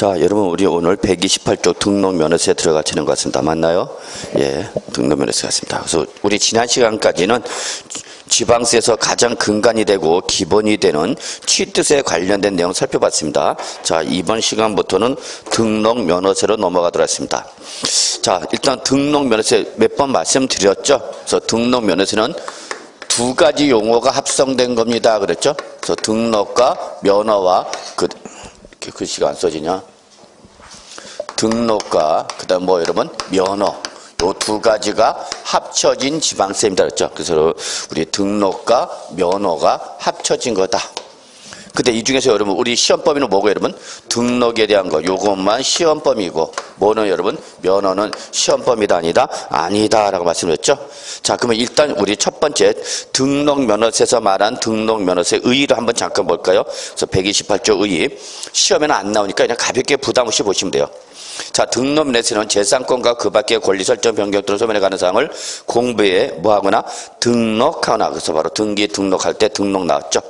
자, 여러분 우리 오늘 128쪽 등록면허세에 들어가시는 것 같습니다. 맞나요? 예, 등록면허세 같습니다. 그래서 우리 지난 시간까지는 지방세에서 가장 근간이 되고 기본이 되는 취득세에 관련된 내용 살펴봤습니다. 자, 이번 시간부터는 등록면허세로 넘어가도록 하겠습니다. 자, 일단 등록면허세 몇 번 말씀드렸죠? 그래서 등록면허세는 두 가지 용어가 합성된 겁니다. 그랬죠? 그래서 등록과 면허와 글씨가 안 써지냐? 등록과 그다음 뭐 여러분 면허 요 두 가지가 합쳐진 지방세입니다. 그랬죠? 그래서 우리 등록과 면허가 합쳐진 거다. 근데 이 중에서 여러분 우리 시험 범위는 뭐고 여러분? 등록에 대한 거 요것만 시험 범위고 뭐는 여러분? 면허는 시험 범위다 아니다라고 말씀드렸죠. 자, 그러면 일단 우리 첫 번째 등록면허세에서 말한 등록면허세 의의를 한번 잠깐 볼까요? 그래서 128조 의의 시험에는 안 나오니까 그냥 가볍게 부담 없이 보시면 돼요. 자, 등록면허세는 재산권과 그 밖의 권리 설정 변경 또는 소멸에 관한 사항을 공부에 뭐하거나 등록하거나 그래서 바로 등기 등록할 때 등록 나왔죠.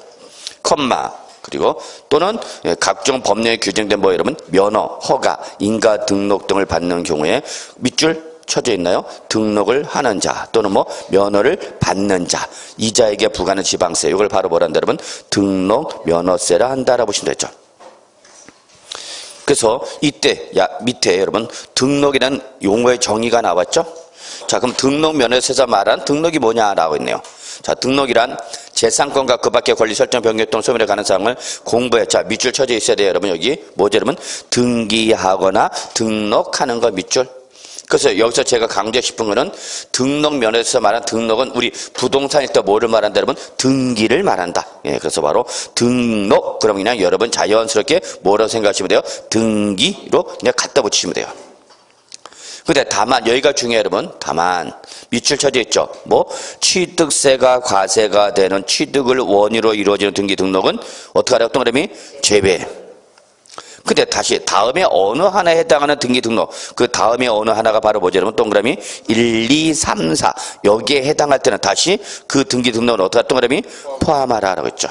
컴마 그리고 또는 각종 법령에 규정된 뭐 여러분 면허, 허가, 인가 등록 등을 받는 경우에 밑줄 쳐져 있나요? 등록을 하는 자 또는 뭐 면허를 받는 자 이자에게 부과하는 지방세 이걸 바로 뭐란다 여러분? 등록 면허세라 한다라고 보시면 되죠. 그래서 이때 밑에 여러분 등록이라는 용어의 정의가 나왔죠. 자, 그럼 등록면허세에서 말한 등록이 뭐냐라고 있네요. 자, 등록이란 재산권과 그 밖의 권리 설정 변경 또는 소멸에 관한 사항을 공부해. 자, 밑줄 쳐져 있어야 돼요. 여러분 여기 뭐죠 여러분? 등기하거나 등록하는 거 밑줄. 그래서 여기서 제가 강조하고 싶은 거는 등록면허에서 말한 등록은 우리 부동산일 때 뭐를 말한다 여러분? 등기를 말한다. 예, 그래서 바로 등록 그럼 그냥 여러분 자연스럽게 뭐라고 생각하시면 돼요? 등기로 그냥 갖다 붙이시면 돼요. 근데 다만 여기가 중요해요 여러분. 다만 밑줄 쳐져 있죠. 뭐 취득세가 과세가 되는 취득을 원유로 이루어지는 등기 등록은 어떻게 하라고 동그라미? 제외. 근데 다시 다음에 어느 하나에 해당하는 등기 등록 그 다음에 어느 하나가 바로 뭐죠 여러분? 동그라미 1, 2, 3, 4 여기에 해당할 때는 다시 그 등기 등록은 어떻게 동그라미? 포함하라고 했죠.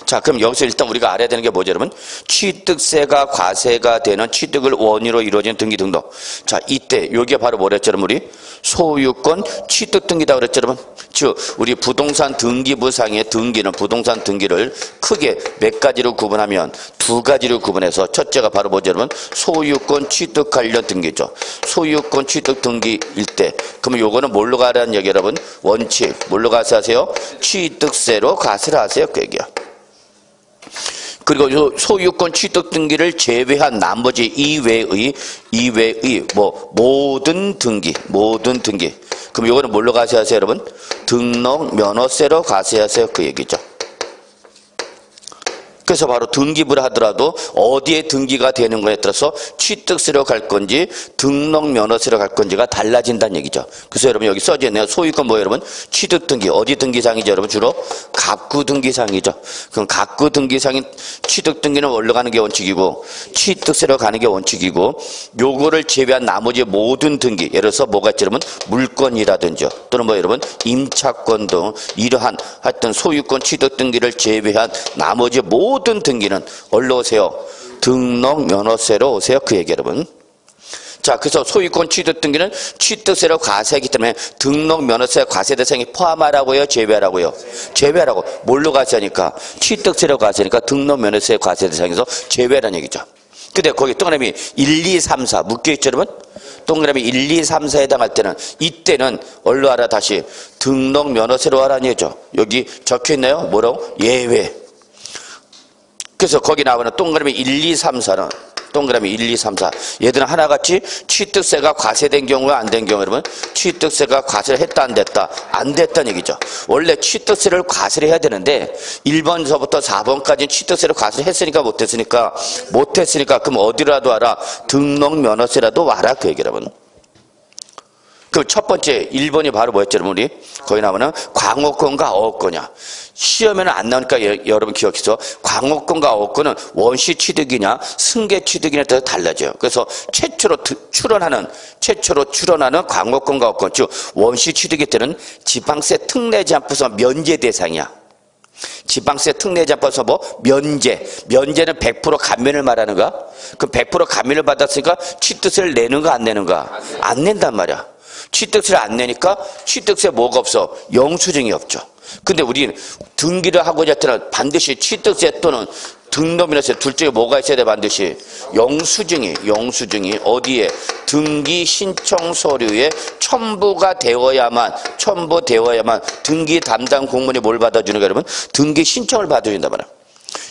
자, 그럼 여기서 일단 우리가 알아야 되는 게 뭐죠 여러분? 취득세가 과세가 되는 취득을 원유로 이루어진 등기 등록. 자, 이때 여기가 바로 뭐랬죠 여러분? 우리 소유권 취득 등기다 그랬죠 여러분? 즉 우리 부동산 등기부상의 등기는 부동산 등기를 크게 몇 가지로 구분하면 두 가지로 구분해서 첫째가 바로 뭐죠 여러분? 소유권 취득 관련 등기죠. 소유권 취득 등기일 때 그러면 요거는 뭘로 가라는 얘기 여러분? 원칙 뭘로 과세하세요? 취득세로 과세를 하세요 그 얘기야. 그리고 소유권 취득 등기를 제외한 나머지 이외의 뭐 모든 등기 그럼 요거는 뭘로 과세하세요 여러분? 등록 면허세로 과세하세요 그 얘기죠. 그래서 바로 등기부를 하더라도 어디에 등기가 되는 거에 따라서 취득세로 갈 건지 등록 면허세로 갈 건지가 달라진다는 얘기죠. 그래서 여러분 여기 써져 있네요. 소유권 뭐 여러분? 취득 등기 어디 등기상이죠 여러분? 주로 갑구 등기상이죠. 그럼 갑구 등기상인 취득 등기는 원로 가는 게 원칙이고 취득세로 가는 게 원칙이고 요거를 제외한 나머지 모든 등기 예를 들어서 뭐가 있죠 여러분? 물권이라든지 또는 뭐 여러분 임차권 등 이러한 하여튼 소유권 취득 등기를 제외한 나머지 모든 등기는 어디로 오세요? 등록 면허세로 오세요 그 얘기 여러분. 자, 그래서 소유권 취득 등기는 취득세로 과세하기 때문에 등록 면허세 과세 대상에 포함하라고요 제외하라고요? 제외하라고. 뭘로 과세하니까? 취득세로 과세하니까 등록 면허세 과세 대상에서 제외하라는 얘기죠. 근데 거기 동그라미 1, 2, 3, 4 묶여있죠 여러분? 동그라미 1, 2, 3, 4에 해당할 때는 이때는 얼로 하라 다시 등록 면허세로 하라는 얘기죠. 여기 적혀있나요? 뭐라고? 예외. 그래서 거기 나오는 동그라미 1, 2, 3, 4는 동그라미 1, 2, 3, 4 얘들은 하나같이 취득세가 과세된 경우와 안 된 경우 여러분 취득세가 과세를 했다 안 됐다? 안 됐다는 얘기죠. 원래 취득세를 과세를 해야 되는데 1번서부터 4번까지 취득세를 과세를 했으니까 못했으니까 그럼 어디라도 와라? 등록 면허세라도 와라 그 얘기 여러분. 그 첫 번째 1번이 바로 뭐였죠 여러분? 우리 거기 나오는 광호권과 어업권이야. 시험에는 안 나오니까 여러분 기억해서 광호권과 어업권은 원시 취득이냐 승계 취득이냐에 따라 달라져요. 그래서 최초로 출원하는 광호권과 어업권 즉 원시 취득일 때는 지방세 특례 제한부서 면제 대상이야. 지방세 특례자법에서 뭐 면제는 100% 감면을 말하는가? 그럼 100% 감면을 받았으니까 취득세를 내는가 안 내는가? 안 낸단 말이야. 취득세를 안 내니까 취득세 뭐가 없어? 영수증이 없죠. 근데 우리 등기를 하고자 할 때는 반드시 취득세 또는 등록면허세 둘 중에 뭐가 있어야 돼? 반드시 영수증이 어디에? 등기 신청 서류에 첨부되어야만 등기 담당 공무원이 뭘 받아주는가? 여러분 등기 신청을 받아준단 말이야.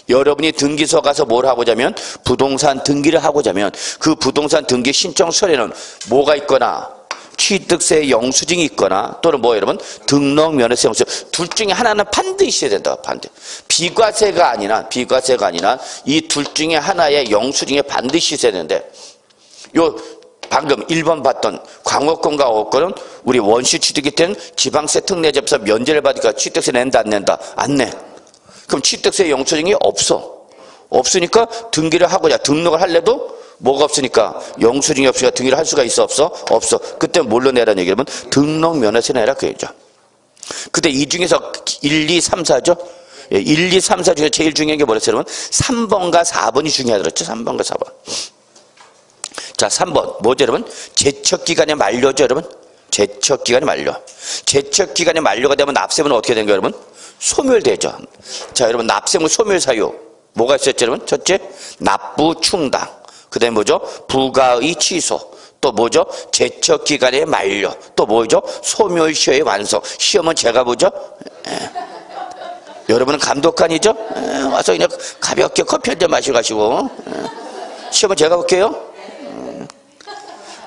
여러분이 등기소 가서 뭘 하고자 하면 부동산 등기를 하고자 하면 그 부동산 등기 신청 서류에는 뭐가 있거나 취득세 영수증이 있거나 또는 뭐 여러분 등록 면허세 영수증 둘 중에 하나는 반드시 있어야 된다. 반드시. 비과세가 아니라 이 둘 중에 하나의 영수증에 반드시 있어야 되는데 요 방금 1번 봤던 광업권과 어업권은 우리 원시 취득일 때는 지방세 특례자법에서 면제를 받으니까 취득세 낸다 안 낸다? 안 내. 그럼 취득세 영수증이 없으니까 등기를 하고자 등록을 할래도 뭐가 없으니까 영수증이 없으니까 등기를 할 수가 있어 없어? 그때 뭘로 내라는 얘기 여러분 등록 면허세 내라 그 얘기죠. 근데 이 중에서 1, 2, 3, 4죠. 1, 2, 3, 4 중에 제일 중요한 게 뭐랬어요 여러분? 3번과 4번이 중요하더랬죠. 3번과 4번. 자 3번 뭐죠 여러분? 제척기간이 만료죠 여러분. 제척기간이 만료. 제척기간이 만료가 되면 납세물은 어떻게 되는 거예요 여러분? 소멸되죠. 자 여러분 납세물 소멸 사유 뭐가 있었죠 여러분? 첫째 납부 충당, 그 다음에 뭐죠? 부가의 취소, 또 뭐죠? 제척기간의 만료, 또 뭐죠? 소멸시효의 완성. 시험은 제가 보죠? 여러분은 감독관이죠? 와서 그냥 가볍게 커피 한잔 마시고 가시고. 시험은 제가 볼게요.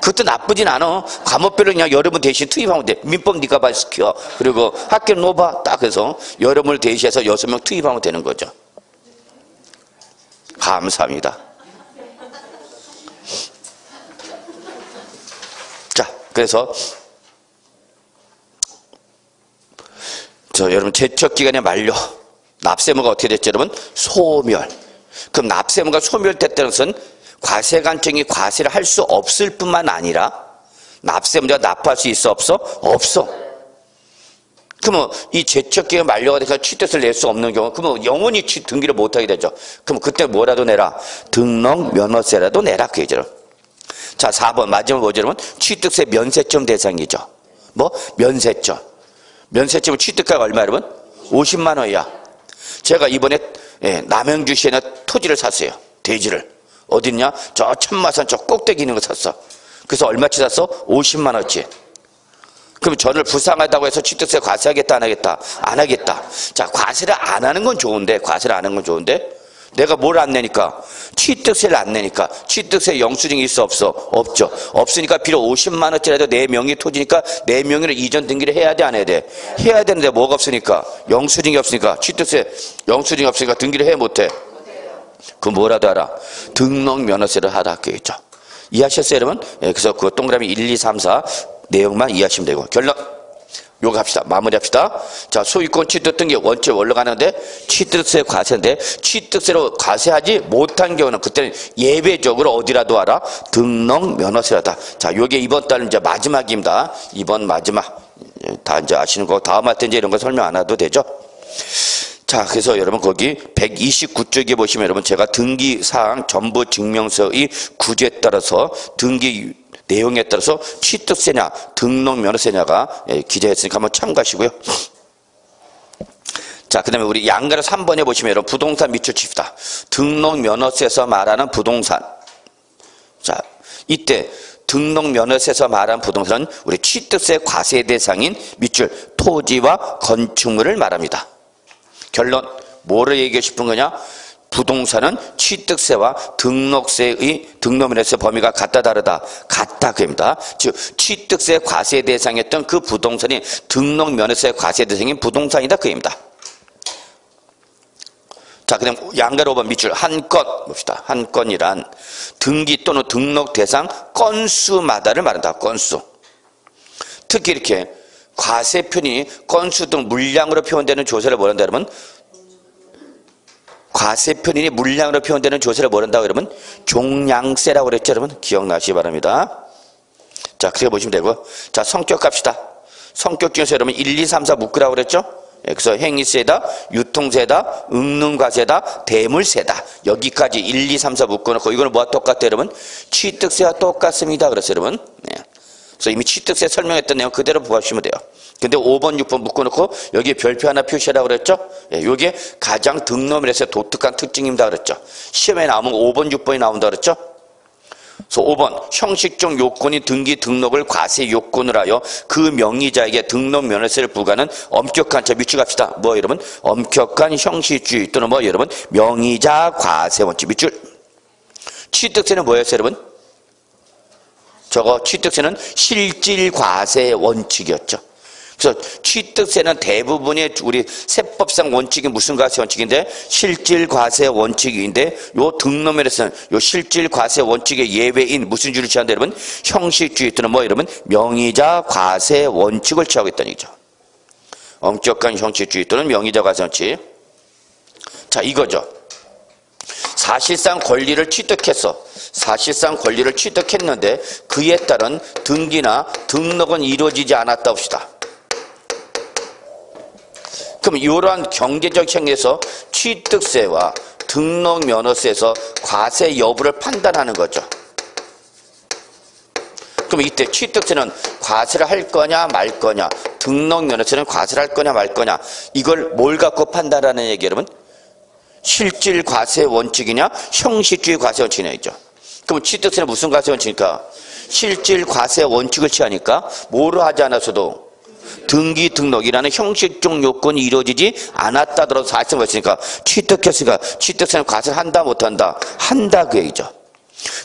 그것도 나쁘진 않아. 과목별로 그냥 여러분 대신 투입하면 돼. 민법 니가 봐 시켜. 그리고 학교 놓봐 딱 해서 여러분을 대신해서 6명 투입하면 되는 거죠. 감사합니다. 자, 그래서 여러분 제척기간의 만료. 납세무가 어떻게 됐죠 여러분? 소멸. 그럼 납세무가 소멸됐다는 것은 과세관청이 과세를 할 수 없을 뿐만 아니라 납세문제가 납부할 수 있어 없어? 없어. 그러면 이 제척기간 만료가 돼서 취득세를 낼 수 없는 경우 그러면 영원히 등기를 못하게 되죠. 그럼 그때 뭐라도 내라? 등록 면허세라도 내라 그 얘기죠. 자 4번 마지막 뭐죠 여러분? 취득세 면세점 대상이죠. 뭐? 면세점. 면세점은 취득가가 얼마 여러분? 50만 원이야. 제가 이번에 남양주시에 토지를 샀어요. 대지를. 어딨냐? 저 천마산 저 꼭대기 있는 거 샀어. 그래서 얼마치 샀어? 50만 원치. 그럼 저를 불쌍하다고 해서 취득세 과세하겠다 안 하겠다? 안 하겠다. 자 과세를 안 하는 건 좋은데 내가 뭘 안 내니까? 취득세를 안 내니까 취득세 영수증이 있어 없어? 없죠. 없으니까 비록 50만 원짜리라도 내 명의 토지니까 내 명의로 이전 등기를 해야 돼 안 해야 돼? 해야 되는데 뭐가 없으니까? 영수증이 없으니까 취득세 영수증이 없으니까 등기를 해 못해? 그 뭐라도 하라. 등록 면허세를 하라 그랬죠. 이해하셨어요 여러분? 그래서 그 동그라미 1, 2, 3, 4 내용만 이해하시면 되고 결론 요거 합시다. 마무리합시다. 자 소유권 취득 등기 원체 원로 가는데 취득세 과세인데 취득세로 과세하지 못한 경우는 그때는 예외적으로 어디라도 하라? 등록 면허세라다. 자 요게 이번 달 이제 마지막입니다. 이번 마지막 다 이제 아시는 거 다음 할 때 이제 이런 거 설명 안 해도 되죠. 자, 그래서 여러분 거기 129쪽에 보시면 여러분 제가 등기사항 전부 증명서의 구조에 따라서 등기 내용에 따라서 취득세냐 등록 면허세냐가 기재했으니까 한번 참고하시고요. 자, 그 다음에 우리 양가로 3번에 보시면 여러분 부동산 미출 칩시다. 등록 면허세에서 말하는 부동산. 자, 이때 등록 면허세에서 말하는 부동산은 우리 취득세 과세 대상인 밑줄 토지와 건축물을 말합니다. 결론 뭐를 얘기하고 싶은 거냐? 부동산은 취득세와 등록면허세 범위가 같다 다르다? 같다 그입니다. 즉 취득세 과세 대상이었던 그 부동산이 등록면허세 과세 대상인 부동산이다 그입니다. 자, 그다음 양가로 5번 밑줄 한 건 봅시다. 한 건이란 등기 또는 등록 대상 건수마다를 말한다. 건수. 특히 이렇게 과세 편이 건수 등 물량으로 표현되는 조세를 뭐란다 여러분? 과세 편인이 물량으로 표현되는 조세를 뭐란다고 여러분? 종량세라고 그랬죠 여러분? 기억나시기 바랍니다. 자, 그렇게 보시면 되고 자 성격 갑시다. 성격 중에서 여러분 1, 2, 3, 4 묶으라고 그랬죠? 그래서 행위세다, 유통세다, 응능과세다, 대물세다. 여기까지 1, 2, 3, 4 묶어놓고 이거는 뭐가 똑같아요, 여러분? 취득세와 똑같습니다. 그래서 여러분, 그래서 이미 취득세 설명했던 내용 그대로 보시면 돼요. 근데 5번, 6번 묶어놓고 여기에 별표 하나 표시하라고 그랬죠? 이게 가장 등록면에서 독특한 특징입니다. 그랬죠? 시험에 나오면 5번, 6번이 나온다 그랬죠? 그래서 5번 형식적 요건이 등기 등록을 과세 요건을 하여 그 명의자에게 등록 면허세를 부과하는 엄격한, 자 밑줄 갑시다. 뭐 여러분? 엄격한 형식주의 또는 뭐 여러분? 명의자 과세 원칙. 밑줄. 취득세는 뭐였어요 여러분? 저거 취득세는 실질 과세 원칙이었죠. 그래서 취득세는 대부분의 우리 세법상 원칙이 무슨 과세 원칙인데 실질 과세 원칙인데 요 등록면에서는 요 실질 과세 원칙의 예외인 무슨 주를 취한다 여러분? 형식주의 또는 뭐 여러분? 명의자 과세 원칙을 취하고 있다는 얘기죠. 엄격한 형식주의 또는 명의자 과세 원칙. 자 이거죠. 사실상 권리를 취득했는데 그에 따른 등기나 등록은 이루어지지 않았다 봅시다. 그럼 이러한 경제적 행위에서 취득세와 등록면허세에서 과세 여부를 판단하는 거죠. 그럼 이때 취득세는 과세를 할 거냐 말 거냐, 등록면허세는 과세를 할 거냐 말 거냐, 이걸 뭘 갖고 판단하는 얘기 여러분? 실질 과세 원칙이냐 형식주의 과세 원칙이냐죠. 그럼 취득세는 무슨 과세 원칙입니까? 실질 과세 원칙을 취하니까 뭐를 하지 않았어도 등기 등록이라는 형식적 요건이 이루어지지 않았다더라도 사실상 했으니까 취득했으니까 취득세는 과세를 한다 못한다? 한다 그 얘기죠.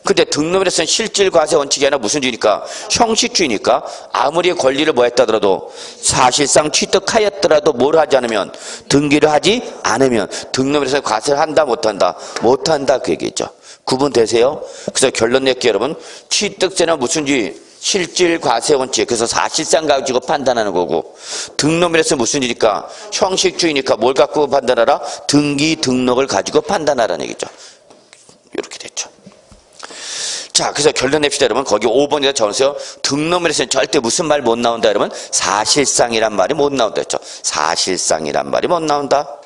근데 등록에서는 실질 과세 원칙이 아니라 무슨 주의니까? 형식주의니까 아무리 권리를 뭐 했다더라도 사실상 취득하였더라도 뭘 하지 않으면 등기를 하지 않으면 등록에서는 과세를 한다 못한다? 못한다 그 얘기죠. 구분되세요? 그래서 결론 낼게요 여러분. 취득세는 무슨 주의? 실질 과세 원칙. 그래서 사실상 가지고 판단하는 거고 등록면에서 무슨 일일까? 형식주의니까 뭘 갖고 판단하라? 등기 등록을 가지고 판단하라는 얘기죠. 이렇게 됐죠. 자 그래서 결론 냅시다 여러분. 거기 5번에다 적으세요. 등록면에서는 절대 무슨 말 못 나온다 여러분? 사실상이란 말이 못 나온다 했죠. 사실상이란 말이 못 나온다.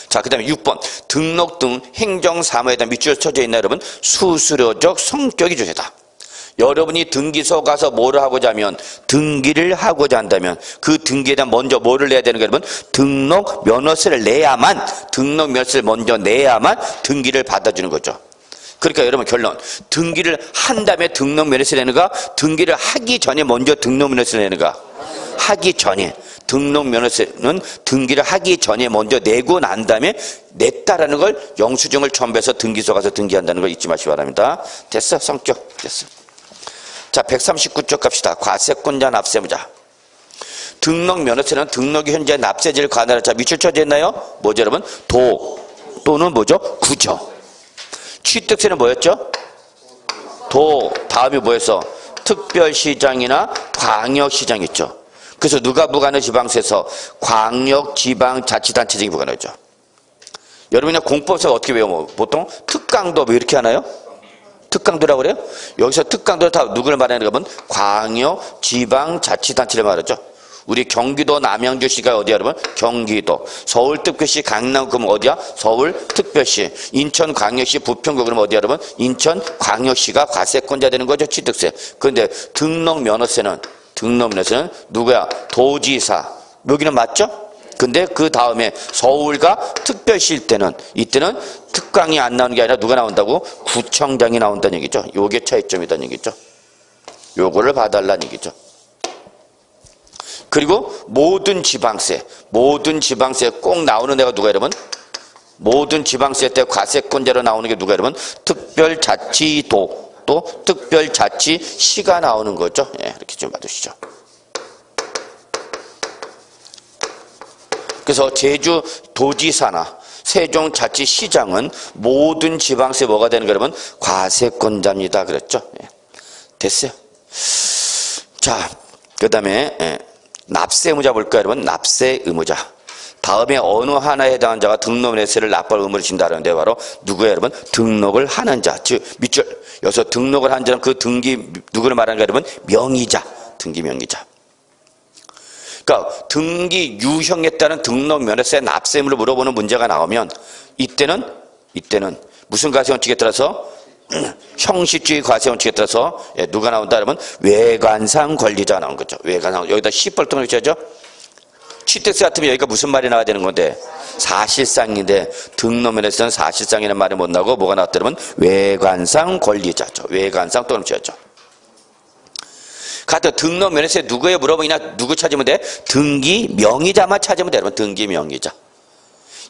자, 그 다음에 6번. 등록 등 행정사무에 대한 밑줄 쳐져 있나 여러분? 수수료적 성격이 주제다. 여러분이 등기소 가서 뭐를 하고자 하면 등기를 하고자 한다면 그 등기에 대한 먼저 뭐를 내야 되는 거예요 여러분? 등록 면허세를 내야만 등록 면허세를 먼저 내야만 등기를 받아주는 거죠. 그러니까 여러분 결론. 등기를 한 다음에 등록 면허세를 내는가? 등기를 하기 전에 먼저 등록 면허세를 내는가? 하기 전에. 등록 면허세는 등기를 하기 전에 먼저 내고 난 다음에 냈다라는 걸 영수증을 첨부해서 등기소 가서 등기한다는 걸 잊지 마시기 바랍니다. 됐어? 성격 됐어. 자 139쪽 갑시다. 과세권자 납세무자. 등록 면허세는 등록이 현재 납세지를 관할할 자 밑줄 쳐져 있나요? 뭐죠 여러분? 도 또는 뭐죠? 구죠. 취득세는 뭐였죠? 도 다음이 뭐였어? 특별시장이나 광역시장 있죠. 그래서 누가 부과하는 지방세에서 광역지방자치단체장이 부과하죠. 여러분이 공법상 어떻게 외워? 보통 특강도 뭐 이렇게 하나요? 특강도라고 그래요? 여기서 특강도 다 누구를 말하는 거면 광역지방자치단체를 말하죠. 우리 경기도 남양주시가 어디야 여러분? 경기도. 서울특별시 강남 그러면 어디야? 서울특별시. 인천광역시 부평구 그러면 어디야 여러분? 인천광역시가 과세권자 되는 거죠. 취득세. 그런데 등록면허세는 누구야? 도지사. 여기는 맞죠? 근데 그 다음에 서울과 특별시일 때는 이때는 특강이 안 나오는 게 아니라 누가 나온다고? 구청장이 나온다는 얘기죠. 요게 차이점이라는 얘기죠. 요거를 봐달라는 얘기죠. 그리고 모든 지방세 꼭 나오는 애가 누가 여러분? 모든 지방세 때 과세권자로 나오는 게 누가 여러분? 특별자치도 또 특별자치시가 나오는 거죠. 예, 이렇게 좀 봐두시죠. 그래서 제주도지사나 세종자치시장은 모든 지방세 뭐가 되는 거예요, 여러분? 과세권자입니다. 그랬죠? 예. 됐어요. 자, 그 다음에 납세의무자 볼까요, 여러분? 납세의무자. 다음에 어느 하나에 해당하는 자가 등록면허세를 납부할 의무를 진다는데 바로 누구예요, 여러분? 등록을 하는 자. 즉 밑줄. 여기서 등록을 한 자는 그 등기 누구를 말하는 거예요, 여러분? 명의자. 등기 명의자. 그러니까 등기 유형에 따른 등록 면허세 납세 의무를 물어보는 문제가 나오면 이때는 무슨 과세원칙에 따라서 형식주의 과세원칙에 따라서 누가 나온다 그러면 외관상 권리자가 나온 거죠. 외관상 여기다 시벌동을 붙여야죠. 취득세 같으면 여기가 무슨 말이 나와야 되는 건데 사실상인데 등록면허세는 사실상이라는 말이 못 나오고 뭐가 나왔다 그러면 외관상 권리자죠. 외관상 또는 붙여야죠. 같은 등록면허세 누구에 물어보냐 누구 찾으면 돼? 등기 명의자만 찾으면 돼. 여러분 등기 명의자.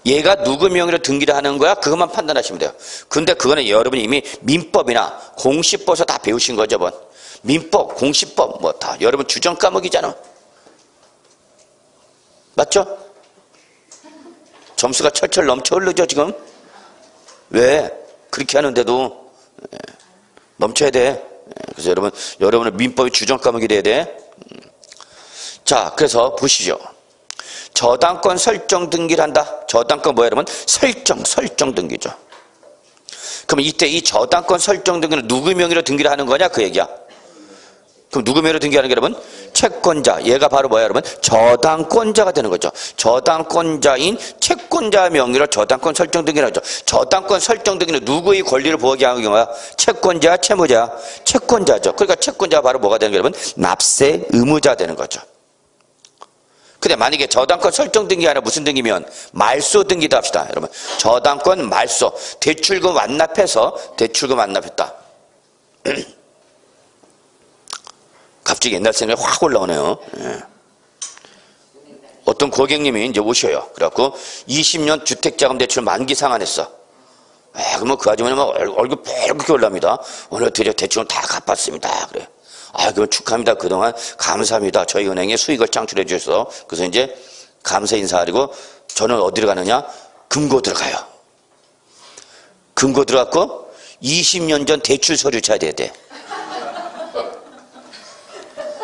얘가 누구 명의로 등기를 하는 거야? 그것만 판단하시면 돼요. 근데 그거는 여러분이 이미 민법이나 공시법에서 다 배우신 거죠. 뭐. 민법, 공시법 뭐 다 여러분 주전 과목이잖아. 맞죠? 점수가 철철 넘쳐 흐르죠 지금. 왜? 그렇게 하는데도 넘쳐야 돼. 그래서 여러분은 민법이 주전 과목이 돼야 돼. 자, 그래서 보시죠. 저당권 설정 등기를 한다. 저당권 뭐야 여러분? 설정 등기죠. 그럼 이때 이 저당권 설정 등기는 누구 명의로 등기를 하는 거냐 그 얘기야. 그럼 누구 명의로 등기하는 게 여러분? 채권자. 얘가 바로 뭐야 여러분? 저당권자가 되는 거죠. 저당권자인 채권자 명의로 저당권 설정 등기를 하죠. 저당권 설정 등기는 누구의 권리를 보호하게 하는 경우야? 채권자, 채무자. 채권자죠. 그러니까 채권자가 바로 뭐가 되는 게 여러분? 납세 의무자 되는 거죠. 근데 만약에 저당권 설정 등기가 아니라 무슨 등기면 말소 등기도 합시다. 여러분 저당권 말소 대출금 완납해서 대출금 완납했다. 갑자기 옛날 생각이 확 올라오네요. 예. 어떤 고객님이 이제 오셔요. 그래갖고 20년 주택자금 대출 만기 상환했어. 그러면 그 아주머니 막 얼굴 뻘겋게 올라옵니다. 오늘 드디어 대출은 다 갚았습니다. 그래. 그럼 축하합니다. 그동안 감사합니다. 저희 은행에 수익을 창출해 주셔서. 그래서 이제 감사 인사드리고 저는 어디로 가느냐? 금고 들어가요. 금고 들어갔고 20년 전 대출 서류 찾아야 돼.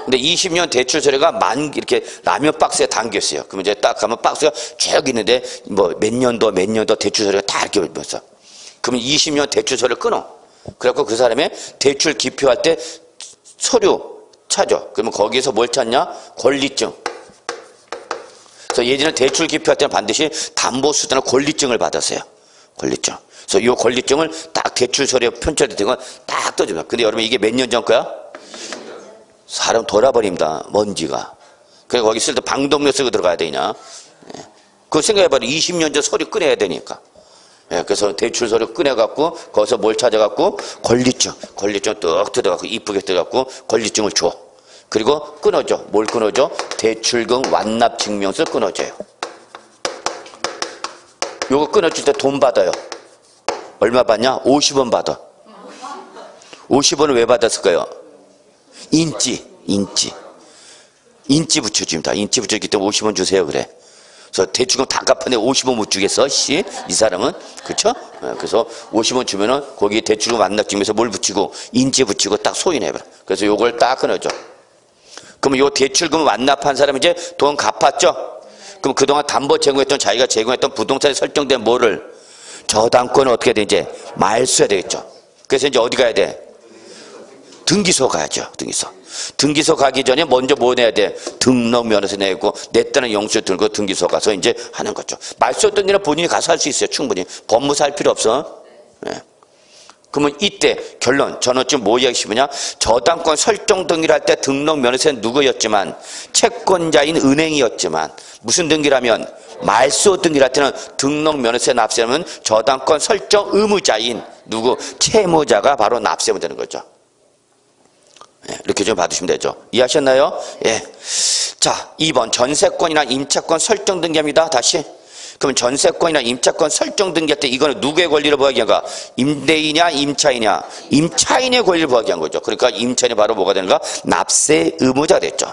근데 20년 대출 서류가 이렇게 라면 박스에 담겼어요. 그러면 이제 딱 가면 박스가 쭉 있는데 뭐 몇 년도 대출 서류가 다 이렇게 있어. 그러면 20년 대출 서류를 끊어. 그래갖고 그 사람의 대출 기표할 때 서류 찾아. 그러면 거기에서 뭘 찾냐? 권리증. 그래서 예전에 대출 기표할 때는 반드시 담보수단을 권리증을 받았어요. 권리증. 그래서 이 권리증을 딱 대출 서류에 편찬된 건 딱 떠줍니다. 근데 여러분 이게 몇 년 전 거야? 사람 돌아버립니다. 먼지가. 그래서 거기 쓸 때 방독면 쓰고 들어가야 되냐? 그거 생각해봐도 20년 전 서류 꺼내야 되니까. 그래서 대출 서류 꺼내갖고 거기서 뭘 찾아갖고 권리증 뚝 뜯어갖고 이쁘게 뜯어갖고 권리증을 줘. 그리고 끊어줘. 뭘 끊어줘? 대출금 완납 증명서 끊어줘요. 요거 끊어줄 때 돈 받아요. 얼마 받냐? 50원 받아. 50원을 왜 받았을까요? 인지 붙여줍니다. 인지 붙여주기 때문에 50원 주세요 그래. 그래서 대출금 다 갚았는데 50원 못 주겠어? 이 사람은. 그쵸? 그래서 50원 주면은 거기에 대출금 완납증명서 뭘 붙이고 인지 붙이고 딱 소인해버려. 그래서 요걸 딱 끊어줘. 그럼 요 대출금 완납한 사람이 이제 돈 갚았죠? 그럼 그동안 담보 제공했던 자기가 제공했던 부동산에 설정된 뭐를? 저당권을 어떻게 돼? 이제 말소해야 되겠죠. 그래서 이제 어디 가야 돼? 등기소 가야죠. 등기소 가기 전에 먼저 뭐 내야 돼? 등록 면허서 내고 냈다는 영수 들고 등기소 가서 이제 하는 거죠. 말소 등기는 본인이 가서 할 수 있어요. 충분히. 법무사 할 필요 없어. 그러면 이때 결론 저는 지금 뭐 이야기 싶으냐? 저당권 설정 등기를 할 때 등록 면허세는 누구였지만 채권자인 은행이었지만 무슨 등기라면 말소 등기를 할 때는 등록 면허세 납세하면 저당권 설정 의무자인 누구? 채무자가 바로 납세하면 되는 거죠. 이렇게 좀 받으시면 되죠. 이해하셨나요? 예. 자, 2번 전세권이나 임차권 설정 등기합니다. 다시. 그럼 전세권이나 임차권 설정 등기할 때 이거는 누구의 권리를 보호하게 한 거야? 임대인이냐 임차인이냐? 임차인의 권리를 보호하게 한 거죠. 그러니까 임차인이 바로 뭐가 되는가? 납세 의무자가 됐죠.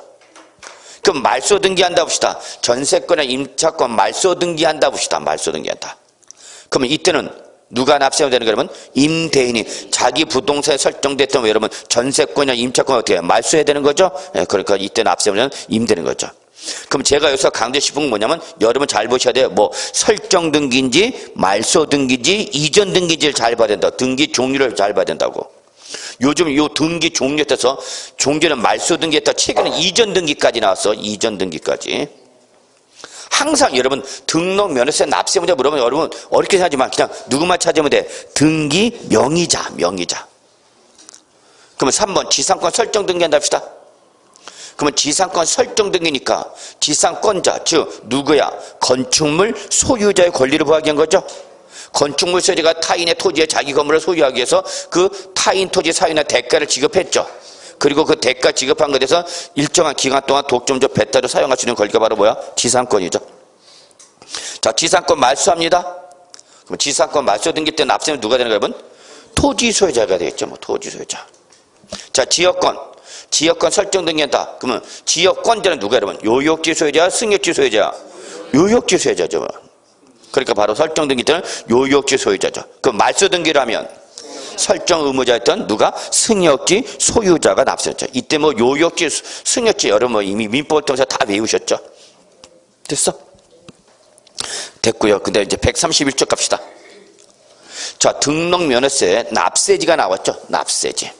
그럼 말소 등기한다 봅시다. 전세권이나 임차권 말소 등기한다 봅시다. 말소 등기한다. 그러면 이때는 누가 납세하면 되는 거냐면 임대인이 자기 부동산에 설정됐던 여러분 전세권이나 임차권 어떻게 해요? 말소해야 되는 거죠. 그러니까 이때 납세하면 임되는 거죠. 그럼 제가 여기서 강조 싶은 건 뭐냐면 여러분 잘 보셔야 돼요. 뭐 설정 등기인지 말소 등기인지 이전 등기인지를 잘 봐야 된다. 등기 종류를 잘 봐야 된다고. 요즘 요 등기 종료에 따라서 종전은 말소 등기에 따라 최근에 이전 등기까지 나왔어. 이전 등기까지. 항상 여러분 등록 면허세 납세 문제 물어보면 여러분 어렵게 생각하지만 그냥 누구만 찾으면 돼. 등기 명의자, 명의자. 그러면 3번 지상권 설정 등기한다 합시다. 그러면 지상권 설정 등기니까 지상권자, 즉 누구야? 건축물 소유자의 권리를 부하게 한 거죠. 건축물 소유자가 타인의 토지에 자기 건물을 소유하기 위해서 그 타인 토지 사유나 대가를 지급했죠. 그리고 그 대가 지급한 것에 대해서 일정한 기간 동안 독점적 배타를 사용할 수 있는 권리가 바로 뭐야? 지상권이죠. 자, 지상권 말소합니다. 그럼 지상권 말소 등기 때 납세는 누가 되는 거야, 여러분? 토지 소유자가 되겠죠. 뭐 토지 소유자. 자, 지역권. 지역권 설정 등기한다. 그러면 지역권자는 누가 여러분? 요역지 소유자, 승역지 소유자. 요역지 소유자죠. 그러니까 바로 설정 등기 때는 요역지 소유자죠. 그럼 말소 등기를 하면 설정 의무자였던 누가? 승역지 소유자가 납세했죠. 이때 뭐 요역지, 승역지 여러분 뭐 이미 민법을 통해서 다 외우셨죠. 됐어? 됐고요. 근데 이제 131쪽 갑시다. 자, 등록 면허세 납세지가 나왔죠. 납세지.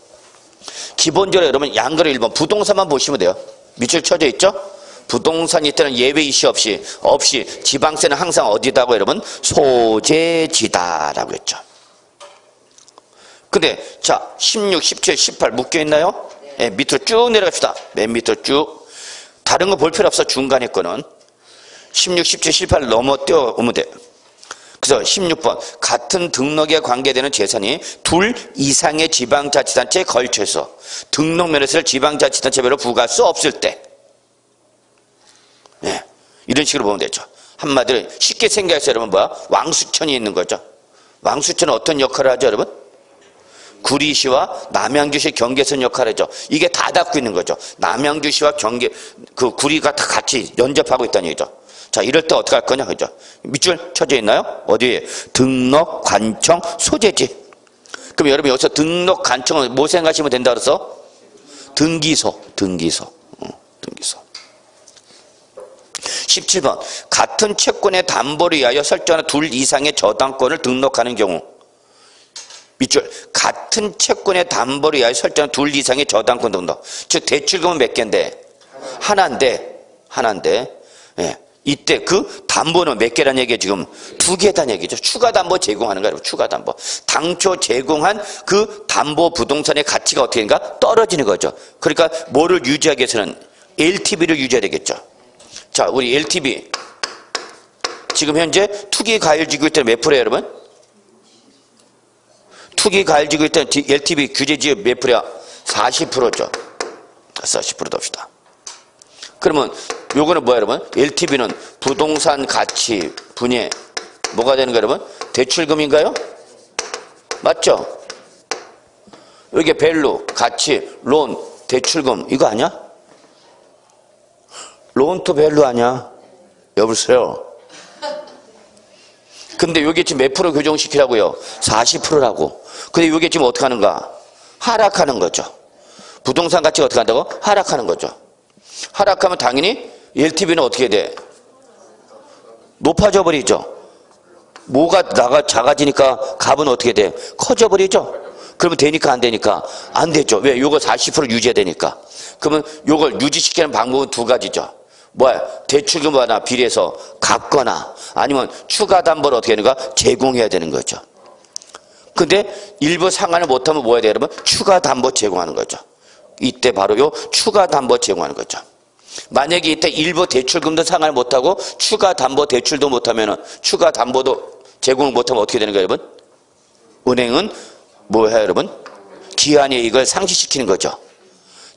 기본적으로 여러분 양거래 1번 부동산만 보시면 돼요. 밑줄 쳐져 있죠? 부동산이 때는 예외 이시 없이 지방세는 항상 어디다고 여러분? 소재지다라고 했죠. 근데 자 16, 17, 18 묶여있나요? 네, 밑으로 쭉 내려갑시다. 맨 밑으로 쭉. 다른 거 볼 필요 없어. 중간에 거는 16, 17, 18 넘어 떼어오면 돼. 그래서 16번 같은 등록에 관계되는 재산이 둘 이상의 지방자치단체에 걸쳐서 등록 면허세를 지방자치단체별로 부과할 수 없을 때 네, 이런 식으로 보면 되죠. 한마디로 쉽게 생각해서 여러분 뭐야? 왕수천이 있는 거죠. 왕수천은 어떤 역할을 하죠 여러분? 구리시와 남양주시 경계선 역할을 하죠. 이게 다 닿고 있는 거죠. 남양주시와 그 구리가 다 같이 연접하고 있다는 얘기죠. 자, 이럴 때 어떻게 할 거냐, 그죠? 밑줄 쳐져 있나요? 어디에? 등록, 관청, 소재지. 그럼 여러분 여기서 등록, 관청은 뭐 생각하시면 된다 그래서? 등기소. 17번. 같은 채권의 담보를 위하여 설정하는 둘 이상의 저당권을 등록하는 경우. 밑줄. 같은 채권의 담보를 위하여 설정하는 둘 이상의 저당권 등록. 즉, 대출금은 몇 개인데? 하나인데. 예. 이때 그 담보는 몇 개란 얘기예요? 지금 2개란 얘기죠. 추가 담보 제공하는 거예요. 추가 담보. 당초 제공한 그 담보 부동산의 가치가 어떻게 되는가? 떨어지는 거죠. 그러니까 뭐를 유지하기 위해서는 LTV를 유지해야 되겠죠. 자, 우리 LTV 지금 현재 투기 과열지구 때는 몇 프로예요, 여러분? 투기 과열지구 때는 LTV 규제지역 몇 프로야? 40%죠. 40% 합시다. 그러면 요거는 뭐야 여러분? LTV는 부동산 가치 분의 뭐가 되는 거야 여러분? 대출금인가요? 맞죠? 여기 밸류, 가치, 론, 대출금 이거 아니야? 론 투 밸류 아니야? 여보세요? 근데 여기 지금 몇 프로 교정시키라고요? 40%라고. 근데 이게 지금 어떻게 하는가? 하락하는 거죠. 부동산 가치가 어떻게 한다고? 하락하는 거죠. 하락하면 당연히 LTV는 어떻게 돼? 높아져 버리죠. 뭐가 작아지니까 값은 어떻게 돼? 커져 버리죠. 그러면 되니까 안 되니까? 안 되죠. 왜? 요거 40% 유지해야 되니까. 그러면 요걸 유지시키는 방법은 2가지죠. 뭐야? 대출금과나 비례해서 갚거나 아니면 추가 담보를 어떻게 하는가? 제공해야 되는 거죠. 근데 일부 상환을 못하면 뭐 해야 돼요, 여러분? 추가 담보 제공하는 거죠. 이때 바로 요 추가 담보 제공하는 거죠. 만약에 이때 일부 대출금도 상환을 못하고 추가 담보 대출도 못하면은 추가 담보도 제공을 못하면 어떻게 되는 거예요, 여러분? 은행은 뭐 해요, 여러분? 기한의 이익을 상실시키는 거죠.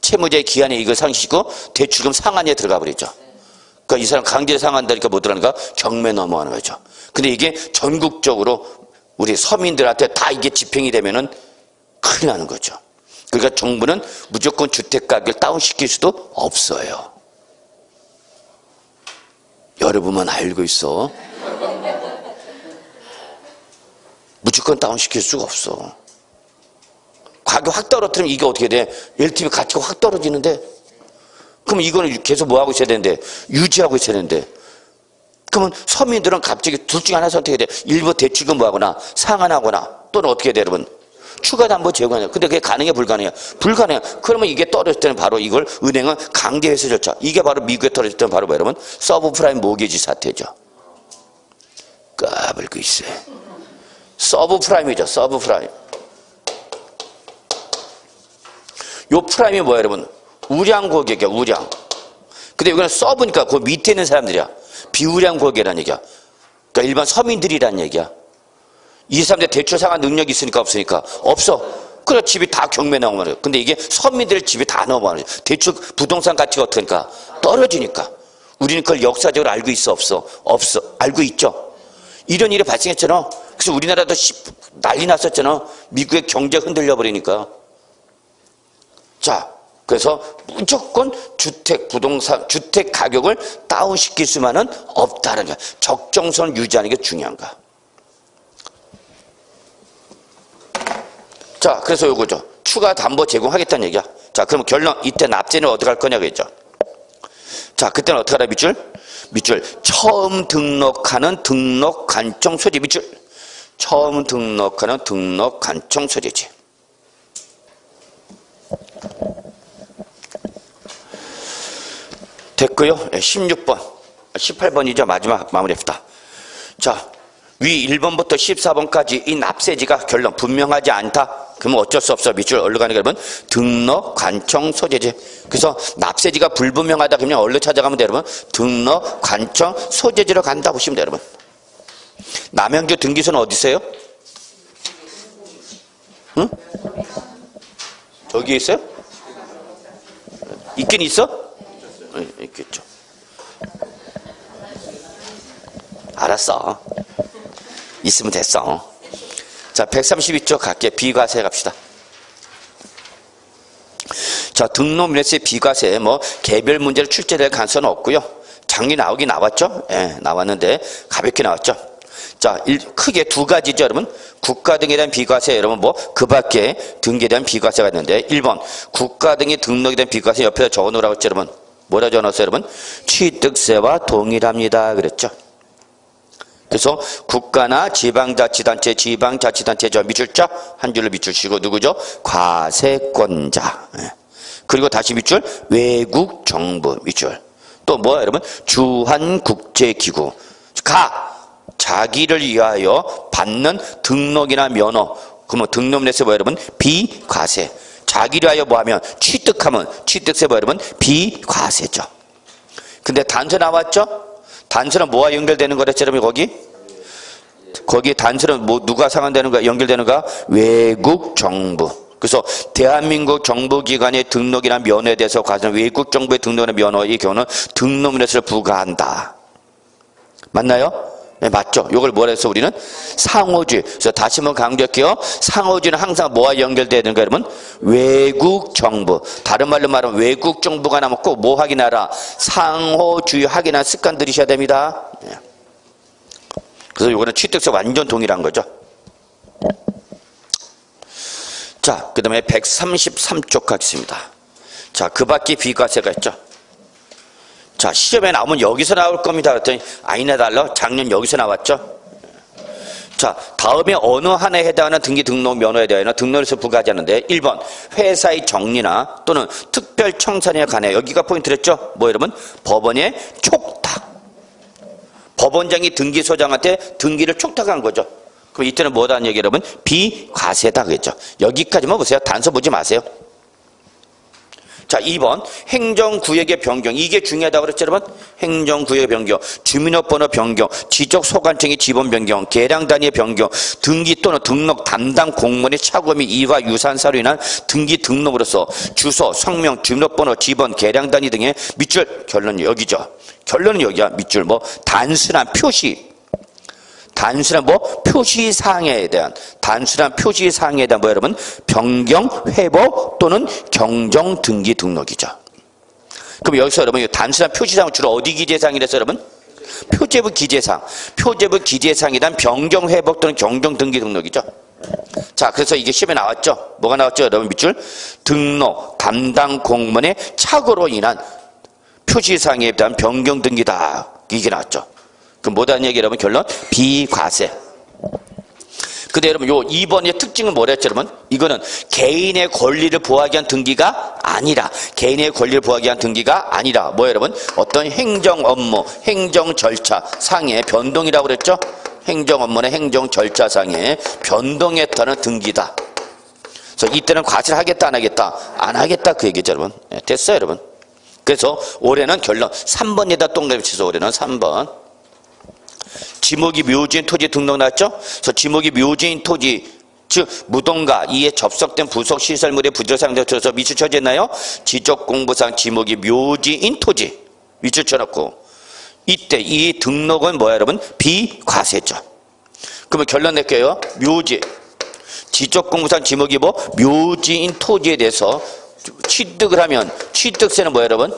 채무자의 기한의 이익을 상실시키고 대출금 상환에 들어가 버리죠. 그러니까 이 사람 강제 상환되니까 못 들어가니까 경매 넘어가는 거죠. 근데 이게 전국적으로 우리 서민들한테 다 이게 집행이 되면은 큰일 나는 거죠. 그러니까 정부는 무조건 주택가격을 다운시킬 수도 없어요. 여러분만 알고 있어. 무조건 다운시킬 수가 없어. 가격 확 떨어뜨리면 이게 어떻게 돼? LTV 가치가 확 떨어지는데 그럼 이거는 계속 뭐 하고 있어야 되는데? 유지하고 있어야 되는데 그러면 서민들은 갑자기 둘 중에 하나 선택해야 돼. 일부 대출금 뭐 하거나 상환하거나 또는 어떻게 해야 돼, 여러분? 추가 담보 제공하냐. 근데 그게 가능해, 불가능해? 불가능해. 그러면 이게 떨어질 때는 바로 이걸 은행은 강제 회수 절차. 이게 바로 미국에 떨어질 때는 바로 뭐 여러분? 서브프라임 모기지 사태죠. 까불고 있어요. 서브프라임이죠. 서브프라임. 요 프라임이 뭐야, 여러분? 우량 고객이야, 우량. 근데 여기는 서브니까 그 밑에 있는 사람들이야. 비우량 고객이라는 얘기야. 그러니까 일반 서민들이란 얘기야. 이 사람들 대출 상환 능력이 있으니까 없으니까? 없어. 그래 집이 다 경매 나오면 그래. 근데 이게 서민들 집이 다 넘어가는 거지. 대출 부동산 가치가 어떡하니까? 떨어지니까. 우리는 그걸 역사적으로 알고 있어, 없어? 없어. 알고 있죠. 이런 일이 발생했잖아. 그래서 우리나라도 난리 났었잖아. 미국의 경제 흔들려 버리니까. 자, 그래서 무조건 부동산, 주택 가격을 다운시킬 수만은 없다는 거야. 적정선 유지하는 게 중요한 거야. 자, 그래서 요거죠. 추가 담보 제공하겠다는 얘기야. 자, 그럼 결론, 이때 납세는 어떻게 할 거냐고 했죠. 자, 그때는 어떻게 하라, 밑줄? 밑줄. 처음 등록하는 등록 관청 소재, 밑줄. 처음 등록하는 등록 관청 소재지. 됐고요. 16번. 18번이죠. 마지막 마무리합시다. 자, 위 1번부터 14번까지 이 납세지가 결론 분명하지 않다. 그러면 어쩔 수 없어. 밑줄 어디로 가는 게 여러분? 등록 관청 소재지. 그래서 납세지가 불분명하다 그러면 어디로 찾아가면 돼요, 여러분? 등록 관청 소재지로 간다 보시면 돼요, 여러분. 남양주 등기소는 어디 있어요? 응? 저기 있어요? 있긴 있어? 있겠죠. 알았어. 있으면 됐어. 자, 132쪽 갈게. 비과세 갑시다. 자, 등록면에서의 비과세, 개별 문제로 출제될 가능성은 없고요. 작년에 나오긴 나왔죠? 예, 나왔는데, 가볍게 나왔죠? 자, 크게 두 가지죠, 여러분. 국가 등에 대한 비과세, 여러분, 그 밖에 등기에 대한 비과세가 있는데, 1번, 국가 등이 등록에 대한 비과세 옆에다 적어 놓으라고 했죠, 여러분. 뭐라 적어놨어요, 여러분? 취득세와 동일합니다. 그랬죠? 그래서 국가나 지방자치단체, 지방자치단체죠. 밑줄자 한 줄로 밑줄 치고 누구죠? 과세권자. 그리고 다시 밑줄 외국 정부 밑줄. 또 뭐야 여러분? 주한국제기구. 자기를 위하여 받는 등록이나 면허. 그러면 등록세에 뭐 여러분? 비과세. 자기를 위하여 뭐하면 취득하면 취득세 뭐 여러분? 비과세죠. 근데 단서 나왔죠? 단서는 뭐와 연결되는 거랬죠, 여러분? 거기 단서는 누가 상환되는 거야? 연결되는 거야? 외국 정부. 그래서 대한민국 정부기관의 등록이나 면허에 대해서 과세는 외국 정부의 등록이나 면허의 경우는 등록면허세를 부과한다. 맞나요? 네, 맞죠? 이걸 뭐라 해서 우리는 상호주의. 그래서 다시 한번 강조할게요. 상호주의는 항상 뭐와 연결되는 거예요, 여러분? 외국 정부. 다른 말로 말하면 외국 정부가 나면 꼭 뭐 확인하라? 상호주의 확인할 습관 들이셔야 됩니다. 네. 그래서 이거는 취득세 완전 동일한 거죠. 자, 그 다음에 133쪽 가겠습니다. 자, 그 밖에 비과세가 있죠. 자, 시험에 나오면 여기서 나올 겁니다. 그랬더니 아니나 달라. 작년 여기서 나왔죠. 자, 다음에 어느 한 해에 해당하는 등기 등록 면허에 대하여는 등록에서 부과하지 않는데 1번 회사의 정리나 또는 특별 청산에 관해 여기가 포인트랬죠. 뭐 여러분? 법원의 촉탁. 법원장이 등기소장한테 등기를 촉탁한 거죠. 그럼 이때는 뭐다는 얘기 여러분? 비과세다 그랬죠. 여기까지만 보세요. 단서 보지 마세요. 자, 2번 행정구역의 변경. 이게 중요하다고 그랬죠, 여러분? 행정구역의 변경, 주민등록번호 변경, 지적소관청의 지번 변경, 계량 단위의 변경, 등기 또는 등록 담당 공무원의 착오 및 이와 유사한 사유로 인한 등기 등록으로서 주소, 성명, 주민등록번호, 지번, 계량 단위 등의 밑줄 결론이 여기죠. 결론은 여기야. 밑줄 단순한 표시. 단순한 표시사항에 대한 뭐 여러분? 변경, 회복 또는 경정 등기 등록이죠. 그럼 여기서 여러분 단순한 표시사항은 주로 어디 기재사항이랬어요, 여러분? 표제부 기재사항. 표제부 기재사항에 대한 변경, 회복 또는 경정 등기 등록이죠. 자, 그래서 이게 시험에 나왔죠. 뭐가 나왔죠, 여러분? 밑줄 등록 담당 공무원의 착오로 인한 표시사항에 대한 변경 등기다. 이게 나왔죠. 그럼 뭐다는 얘기 여러분? 결론 비과세. 근데 여러분 요 2번의 특징은 뭐라 했죠 여러분? 이거는 개인의 권리를 보호하기 위한 등기가 아니라, 개인의 권리를 보호하기 위한 등기가 아니라 뭐예요 여러분? 어떤 행정 업무, 행정 절차 상의 변동이라고 그랬죠? 행정 업무나 행정 절차 상의 변동에 따른 등기다. 그래서 이때는 과실하겠다 안 하겠다? 안 하겠다 그 얘기죠 여러분. 됐어요 여러분. 그래서 올해는 결론 3번에다 동그라미 치서 올해는 3번. 지목이 묘지인 토지 등록 나왔죠? 그래서 지목이 묘지인 토지, 즉 무동가 이에 접속된 부속 시설물의 부지로 사용되어서 밑줄 쳐졌나요? 지적공부상 지목이 묘지인 토지 밑줄 쳐놓고, 이때 이 등록은 뭐야 여러분? 비과세죠. 그러면 결론 낼게요. 묘지, 지적공부상 지목이 뭐 묘지인 토지에 대해서 취득을 하면 취득세는 뭐야 여러분?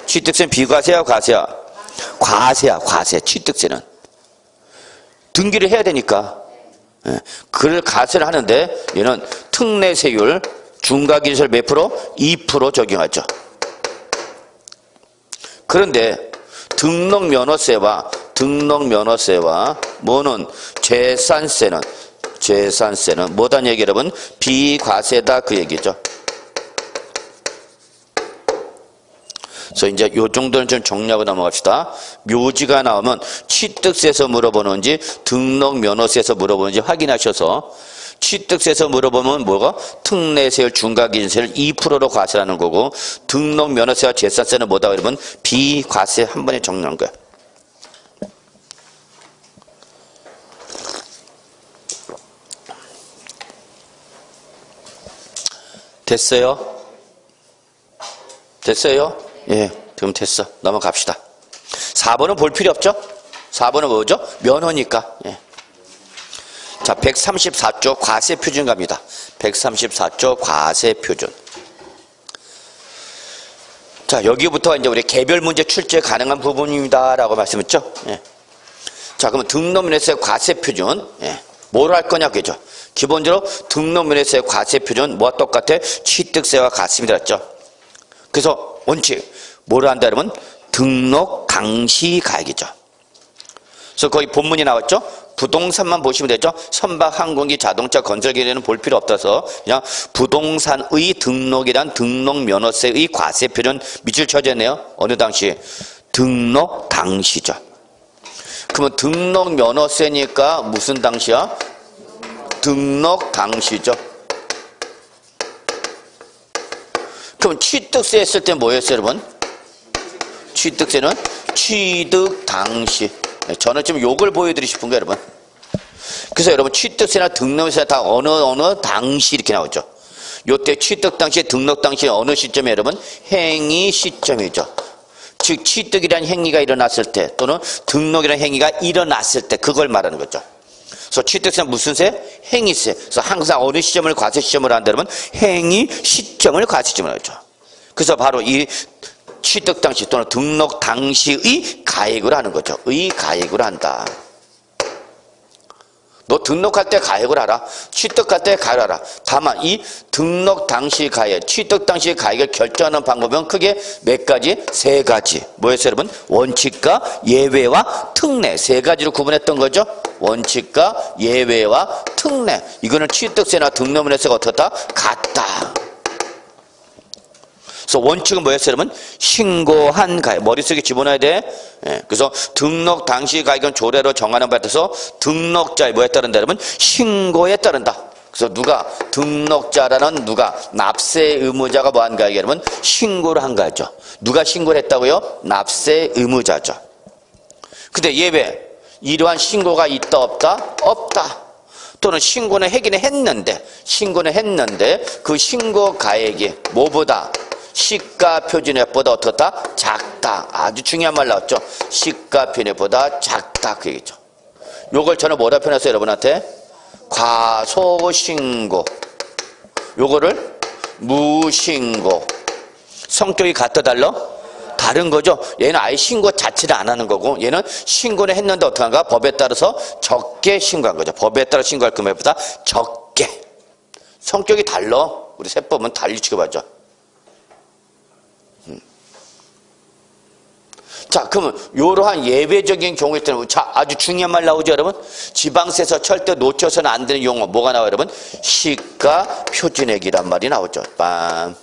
취득세는 비과세야 과세야? 과세야 과세. 취득세는 등기를 해야 되니까 그를 과세를 하는데 얘는 특례세율 중과기준세율 몇 프로? 2% 적용하죠. 그런데 등록면허세와 뭐는 재산세는 뭐단 얘기 여러분? 비과세다 그 얘기죠. 그래서 이제 요 정도는 좀 정리하고 넘어갑시다. 묘지가 나오면 취득세에서 물어보는지 등록면허세에서 물어보는지 확인하셔서, 취득세에서 물어보면 뭐가? 특례세율 중과기준세율 2%로 과세하는 거고, 등록면허세와 재산세는 뭐다 그러면 비과세. 한 번에 정리한 거야. 됐어요? 됐어요? 예, 그럼 됐어. 넘어갑시다. 4번은 볼 필요 없죠? 4번은 뭐죠? 면허니까. 예. 자, 134조 과세표준 갑니다. 134조 과세표준. 자, 여기부터 이제 우리 개별 문제 출제 가능한 부분입니다라고 말씀했죠? 예. 자, 그러면 등록면허세 과세표준. 예. 뭘 할 거냐, 그죠? 기본적으로 등록면허세 과세표준 뭐와 똑같아? 취득세와 같습니다. 그랬죠? 그래서 원칙. 뭐를 한다 그러면 등록 당시 가액이죠. 그래서 거기 본문이 나왔죠. 부동산만 보시면 되죠. 선박, 항공기, 자동차, 건설기에는 볼 필요 없어서 그냥 부동산의 등록이란 등록면허세의 과세표준 밑줄 쳐졌네요. 어느 당시? 등록 당시죠. 그러면 등록면허세니까 무슨 당시야? 등록 당시죠. 그럼 취득세 했을 때 뭐였어요 여러분? 취득세는 취득 당시. 저는 지금 요걸 보여드리고 싶은 거예요 여러분. 그래서 여러분 취득세나 등록세나 다 어느 당시 이렇게 나오죠. 요때 취득 당시, 등록 당시 어느 시점에 여러분? 행위 시점이죠. 즉 취득이라는 행위가 일어났을 때 또는 등록이라는 행위가 일어났을 때 그걸 말하는 거죠. 그래서 취득세는 무슨 세? 행위세. 그래서 항상 어느 시점을 과세 시점으로 한다면 행위 시점을 과세 시점으로 하죠. 그래서 바로 이 취득 당시 또는 등록 당시의 가액으로 하는 거죠. 의 가액으로 한다. 너 등록할 때 가액을 알아. 취득할 때 가액을 알아. 다만 이 등록 당시 가액, 취득 당시 가액을 결정하는 방법은 크게 몇 가지? 세 가지. 뭐였어요 여러분? 원칙과 예외와 특례. 세 가지로 구분했던 거죠. 원칙과 예외와 특례. 이거는 취득세나 등록면허세가 어떻다? 같다. 그래서 원칙은 뭐였어요 여러분? 신고한 가액. 머릿속에 집어넣어야 돼. 예, 그래서 등록 당시 가액은 조례로 정하는 바에 따라서 등록자의 뭐에 따른다 여러분? 신고에 따른다. 그래서 누가? 등록자라는 누가? 납세 의무자가 뭐 한 가액이에요 여러분? 신고를 한 거죠. 누가 신고를 했다고요? 납세 의무자죠. 근데 예외. 이러한 신고가 있다 없다? 없다. 또는 신고는 하기는 했는데 그 신고 가액이 뭐보다? 시가표준액보다 어떻다? 작다. 아주 중요한 말 나왔죠. 시가표준액보다 작다 그 얘기죠. 요걸 저는 뭐라 표현했어요 여러분한테? 과소신고. 요거를 무신고. 성격이 같아 달라? 다른 거죠. 얘는 아예 신고 자체를 안 하는 거고 얘는 신고를 했는데 어떡한가? 법에 따라서 적게 신고한 거죠. 법에 따라 신고할 금액보다 적게. 성격이 달라. 우리 세법은 달리 취급하죠. 자, 그러면 이러한 예외적인 경우일 때는 자, 아주 중요한 말 나오죠, 여러분? 지방세에서 절대 놓쳐서는 안 되는 용어 뭐가 나와요, 여러분? 시가 표준액이란 말이 나오죠. 빰.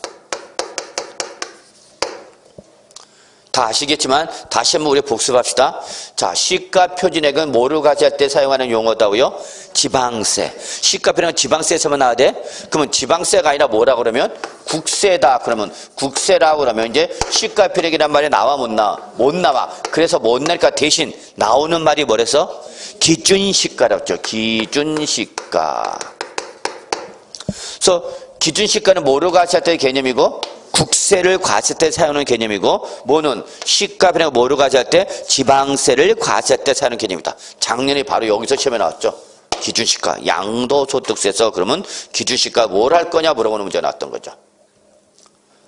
다 아시겠지만 다시 한번 우리 복습합시다. 자, 시가 표준액은 뭐를 가져갈 때 사용하는 용어다고요? 지방세. 시가 표준액은 지방세에서만 나와야 돼? 그러면 지방세가 아니라 뭐라 그러면? 국세다. 그러면 국세라고 그러면 이제 시가 표준액이란 말이 나와 못 나와? 못 나와. 그래서 못 나니까 대신 나오는 말이 뭐래서? 기준시가라고 했죠. 기준시가. 그래서 기준시가는 뭐를 가져갈 때의 개념이고? 국세를 과세할 때 사용하는 개념이고, 뭐는 시가표준액을 뭐로 과세할 때? 지방세를 과세할 때 사용하는 개념이다. 작년에 바로 여기서 시험에 나왔죠. 기준시가. 양도소득세에서 그러면 기준시가 뭘 할 거냐 물어보는 문제가 나왔던 거죠.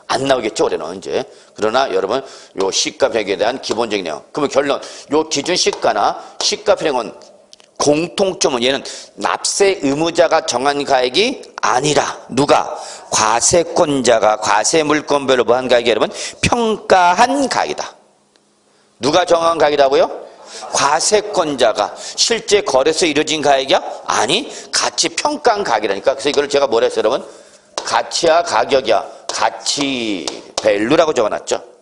안 나오겠죠, 올해는 이제. 그러나 여러분, 요 시가표준액에 대한 기본적인 내용. 그러면 결론, 요 기준시가나 시가표준액은 공통점은 얘는 납세 의무자가 정한 가액이 아니라 누가? 과세권자가 과세물권별로 뭐한 가액이 여러분? 평가한 가액이다. 누가 정한 가액이라고요? 과세권자가. 실제 거래소 이루어진 가액이야? 아니, 가치 평가한 가액이라니까. 그래서 이걸 제가 뭐라 했어요, 여러분? 가치야 가격이야. 가치 밸류라고 적어놨죠.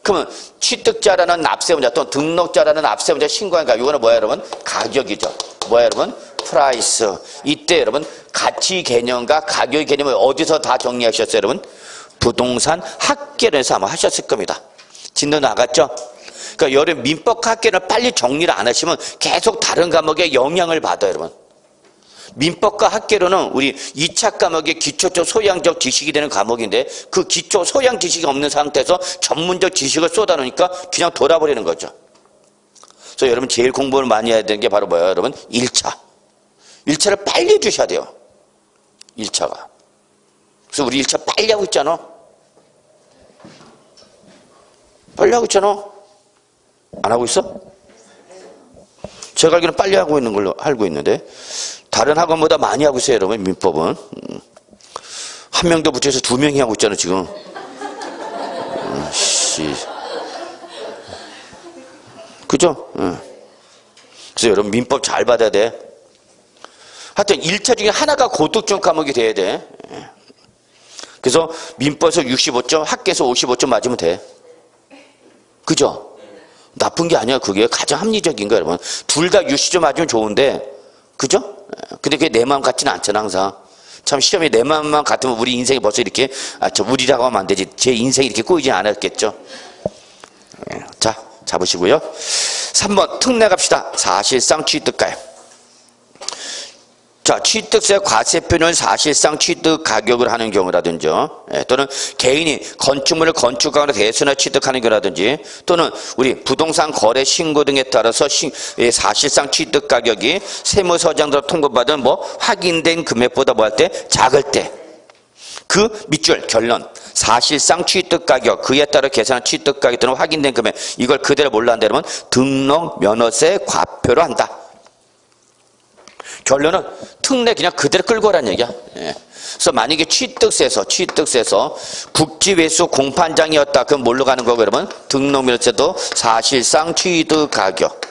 그러면 취득자라는 납세문자 또는 등록자라는 납세문자 신고한가 이거는 뭐야 여러분? 가격이죠. 뭐야 여러분? 프라이스. 이때 여러분 가치 개념과 가격 개념을 어디서 다 정리하셨어요 여러분? 부동산 학계론에서 아마 하셨을 겁니다. 진도 나갔죠? 그러니까 여러분 민법 학계를 빨리 정리를 안 하시면 계속 다른 과목에 영향을 받아요 여러분. 민법과 학계론은 우리 2차 과목의 기초적 소양적 지식이 되는 과목인데 그 기초 소양 지식이 없는 상태에서 전문적 지식을 쏟아놓으니까 그냥 돌아버리는 거죠. 그래서 여러분 제일 공부를 많이 해야 되는 게 바로 뭐예요 여러분? 1차. 1차를 빨리 해주셔야 돼요. 1차가. 그래서 우리 1차 빨리 하고 있잖아. 빨리 하고 있잖아. 안 하고 있어? 제가 알기로는 빨리 하고 있는 걸로 알고 있는데 다른 학원보다 많이 하고 있어요 여러분. 민법은 한 명 더 붙여서 2명이 하고 있잖아 지금. 그죠? 그래서 여러분 민법 잘 받아야 돼. 하여튼 1차 중에 하나가 고득점 과목이 돼야 돼. 그래서 민법에서 65점 학계에서 55점 맞으면 돼. 그죠? 나쁜 게 아니야. 그게 가장 합리적인 거야 여러분. 둘 다 60점 맞으면 좋은데 그죠? 근데 그게 내 마음 같지는 않잖아 항상. 참 시험에 내 마음만 같으면 우리 인생이 벌써 이렇게 저 우리라고 하면 안 되지. 제 인생이 이렇게 꼬이지 않았겠죠. 자 잡으시고요. 3번 특례 갑시다. 사실상 취득가액. 자, 취득세 과세표는 사실상 취득 가격을 하는 경우라든지 또는 개인이 건축물을 건축가로 대수나 취득하는 경우라든지 또는 우리 부동산 거래 신고 등에 따라서 사실상 취득 가격이 세무서장으로 통보받은 뭐 확인된 금액보다 뭐 할 때 작을 때 그 밑줄 결론 사실상 취득 가격 그에 따라 계산한 취득 가격 또는 확인된 금액 이걸 그대로 뭘로 한다 그러면 등록 면허세 과표로 한다. 결론은 특례 그냥 그대로 끌고 오라는 얘기야. 그래서 만약에 취득세에서 국지외수 공판장이었다. 그럼 뭘로 가는 거고 여러분? 등록면허세도 사실상 취득 가격.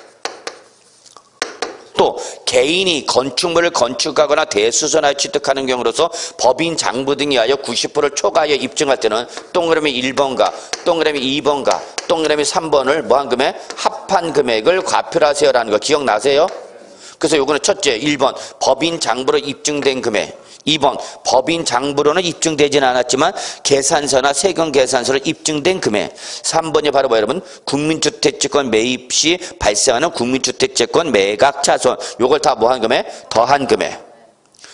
또 개인이 건축물을 건축하거나 대수선하여 취득하는 경우로서 법인 장부 등에 하여 90%를 초과하여 입증할 때는 동그라미 1번과 동그라미 2번과 동그라미 3번을 뭐한 금액? 합한 금액을 과표로 하세요라는 거 기억나세요? 그래서 요거는 첫째 1번 법인 장부로 입증된 금액 2번 법인 장부로는 입증되지는 않았지만 계산서나 세금 계산서로 입증된 금액 3번이 바로 뭐 여러분 국민주택채권 매입 시 발생하는 국민주택채권 매각 차손 요걸 다 뭐 한 금액? 더한 금액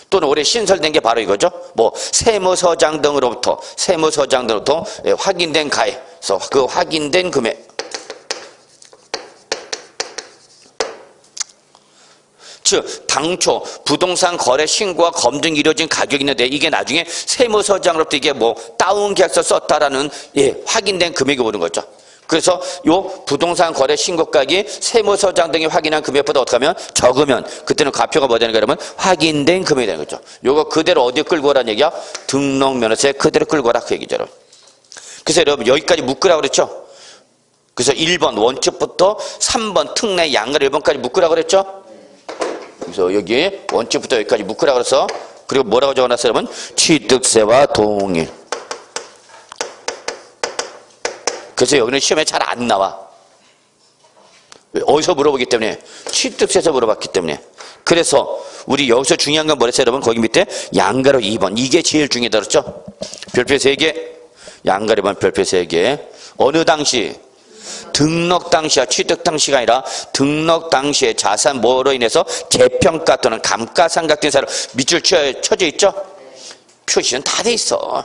또는 올해 신설된 게 바로 이거죠. 뭐 세무서장 등으로부터 확인된 가액 그래서 그 확인된 금액 즉 당초 부동산 거래 신고와 검증이 이루어진 가격이 있는데 이게 나중에 세무서장으로부터 이게 뭐 다운 계약서 썼다라는 확인된 금액이 오는 거죠. 그래서 요 부동산 거래 신고가격이 세무서장 등이 확인한 금액보다 어떻게 하면 적으면 그때는 과표가 뭐 되는 거야 그러면 확인된 금액이 되는 거죠. 요거 그대로 어디에 끌고 오라는 얘기야? 등록면허세 그대로 끌고 오라 그 얘기죠. 그래서 여러분 여기까지 묶으라고 그랬죠. 그래서 1번 원칙부터 3번 특례 양가를 1번까지 묶으라고 그랬죠? 그래서 여기 원칙부터 여기까지 묶으라고 그래서 그리고 뭐라고 적어놨어요, 여러분? 취득세와 동일. 그래서 여기는 시험에 잘 안 나와. 어디서 물어보기 때문에? 취득세에서 물어봤기 때문에. 그래서 우리 여기서 중요한 건 뭐랬어요, 여러분? 거기 밑에 양가로 2번. 이게 제일 중요하다 그랬죠? 별표 3개, 양가로 2번 별표 3개. 어느 당시? 등록 당시야, 취득 당시가 아니라 등록 당시에 자산 뭐로 인해서 재평가 또는 감가상각된 사례로 밑줄 쳐져 있죠? 표시는 다 돼 있어.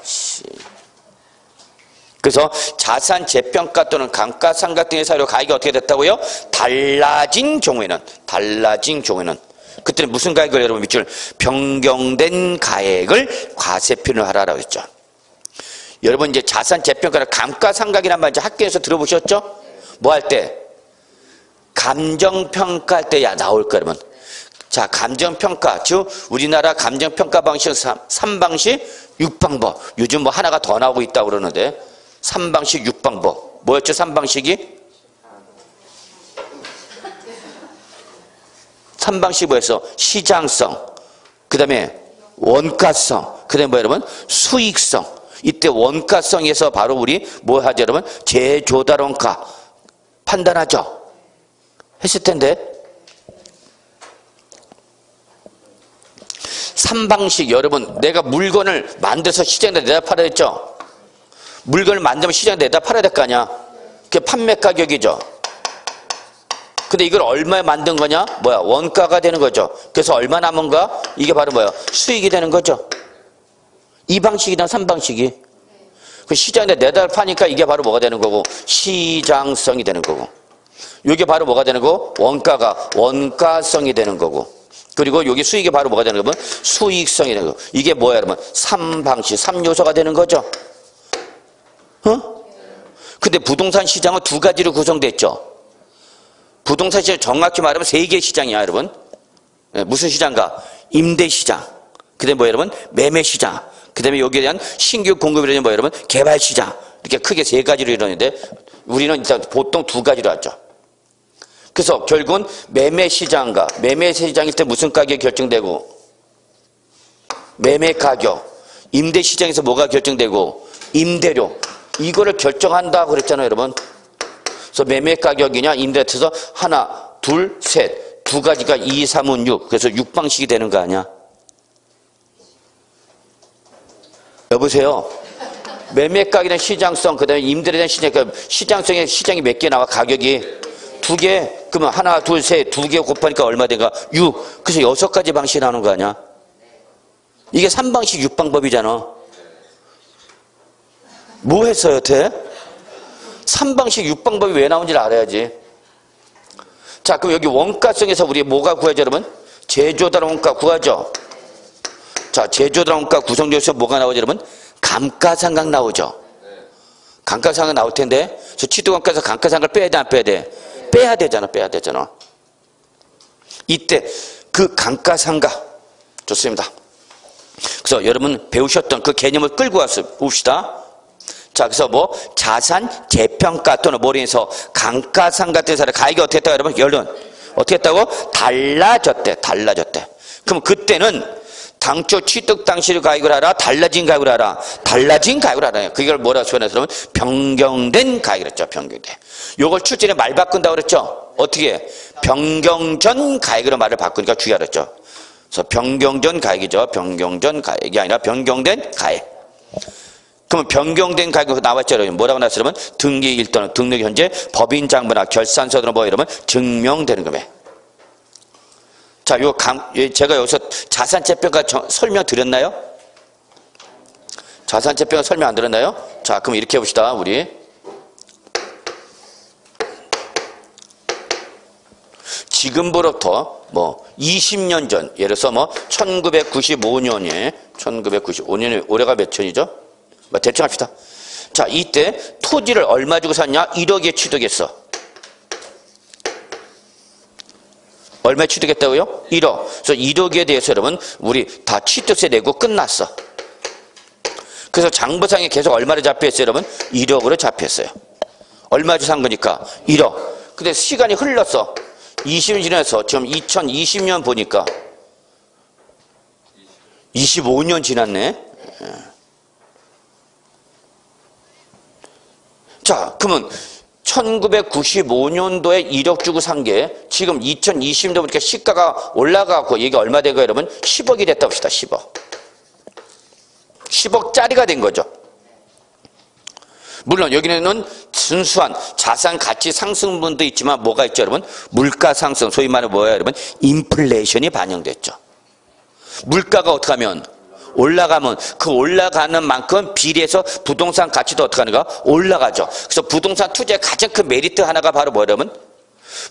그래서 자산 재평가 또는 감가상각 등의 사례로 가액이 어떻게 됐다고요? 달라진 경우에는 그때는 무슨 가액을 여러분 밑줄 변경된 가액을 과세표현을 하라고 했죠. 여러분 이제 자산 재평가는 감가상각이란 말 이제 학교에서 들어보셨죠? 뭐 할 때? 감정평가 할 때 나올 거야, 여러분. 자, 감정평가. 즉, 우리나라 감정평가 방식은 3방식 6방법. 요즘 뭐 하나가 더 나오고 있다고 그러는데, 3방식 6방법. 뭐였죠, 3방식이? 3방식이 뭐였어? 시장성. 그 다음에 원가성. 그 다음에 뭐 여러분? 수익성. 이때 원가성에서 바로 우리 뭐 하죠, 여러분? 제조달 원가 판단하죠. 했을 텐데 3방식 여러분 내가 물건을 만들어서 시장에 내다 팔아야 했죠. 물건을 만들면 시장에 내다 팔아야 될 거 아니야. 그게 판매 가격이죠. 근데 이걸 얼마에 만든 거냐? 뭐야? 원가가 되는 거죠. 그래서 얼마 남은가? 이게 바로 뭐야? 수익이 되는 거죠. 2방식이나 3방식이. 그 시장에 내다 파니까 이게 바로 뭐가 되는 거고? 시장성이 되는 거고. 이게 바로 뭐가 되는 거고? 원가가 원가성이 되는 거고. 그리고 여기 수익이 바로 뭐가 되는 거면? 수익성이 되는 거고. 이게 뭐야, 여러분? 3방식, 3요소가 되는 거죠. 근데 부동산 시장은 2가지로 구성되어 있죠. 부동산 시장 정확히 말하면 3개의 시장이야, 여러분. 무슨 시장가? 임대시장. 그 다음에 뭐 여러분? 매매시장. 그 다음에 여기에 대한 신규 공급이 되는 뭐 여러분? 개발시장. 이렇게 크게 3가지로 이루어지는데 우리는 일단 보통 2가지로 하죠. 그래서 결국은 매매시장과 매매시장일 때 무슨 가격이 결정되고? 매매 가격. 임대시장에서 뭐가 결정되고? 임대료. 이거를 결정한다고 그랬잖아요, 여러분. 그래서 매매 가격이냐 임대료에서 하나, 둘, 셋. 2가지가 2, 3은 6. 그래서 6방식이 되는 거 아니야? 여보세요. 매매 가격이나 시장성, 그 다음에 임대료에 대한 시장성에 시장이 몇 개 나와? 가격이 2개. 그러면 하나, 둘, 셋, 2개 곱하니까 얼마 된가? 6. 그래서 6가지 방식이 나오는 거 아니야? 이게 3방식 6방법이잖아. 뭐 했어요, 여태? 3방식 6방법이 왜 나온지를 알아야지. 자, 그럼 여기 원가성에서 우리 뭐가 구하죠, 여러분? 제조달 원가 구하죠. 자, 제조달 원가 구성조에서 뭐가 나오죠, 여러분? 감가상각 나오죠. 감가상각 나올 텐데, 저 취득원가에서 감가상각을 빼야 돼, 안 빼야 돼? 빼야 되잖아. 이때 그 감가상각 좋습니다. 그래서 여러분 배우셨던 그 개념을 끌고 와서 봅시다. 자, 그래서 뭐 자산 재평가 또는 뭐로 인해서 감가상각 된 사람 가액이 어떻게 했다고 여러분? 여러분 어떻게 했다고? 달라졌대. 그럼 그때는 당초 취득 당시의 가액을 알아? 달라진 가액을 알아? 달라진 가액을 알아요. 그걸 뭐라고 표현해서 변경된 가액을 했죠. 변경된. 요걸 출제에 말 바꾼다고 그랬죠. 어떻게? 변경전 가액으로 말을 바꾸니까 주의하라 했죠. 그래서 변경전 가액이죠. 변경전 가액이 아니라 변경된 가액. 그러면 변경된 가격이 나왔죠. 뭐라고 나왔으면 등기일 또는 등록 현재 법인 장부나 결산서 등으로 뭐 이러면 증명되는 거예요. 자, 제가 여기서 자산재평가 설명 드렸나요? 자산재평가 설명 안 드렸나요? 자, 그럼 이렇게 해봅시다, 우리. 지금부터 뭐 20년 전, 예를 들어서 뭐 1995년에 올해가 몇 년이죠? 뭐 대충 합시다. 자, 이때 토지를 얼마 주고 샀냐? 1억에 취득했어. 얼마에 취득했다고요? 1억. 그래서 1억에 대해서 여러분 우리 다 취득세 내고 끝났어. 그래서 장부상에 계속 얼마를 잡혀있어요, 여러분? 1억으로 잡혔어요. 얼마 주고 산 거니까 1억. 근데 시간이 흘렀어. 20년 지나서 지금 2020년 보니까 25년 지났네. 자, 그러면 1995년도에 1억 주고 산 게 지금 2020년도 보니까 시가가 올라가고 이게 얼마 된 거예요, 여러분? 10억이 됐다 봅시다. 10억. 10억짜리가 된 거죠. 물론 여기는 순수한 자산 가치 상승분도 있지만 뭐가 있죠, 여러분? 물가 상승, 소위 말해 뭐예요, 여러분? 인플레이션이 반영됐죠. 물가가 어떻게 하면 올라가면 그 올라가는 만큼 비례해서 부동산 가치도 어떻게 하는가? 올라가죠. 그래서 부동산 투자의 가장 큰 메리트 하나가 바로 뭐냐면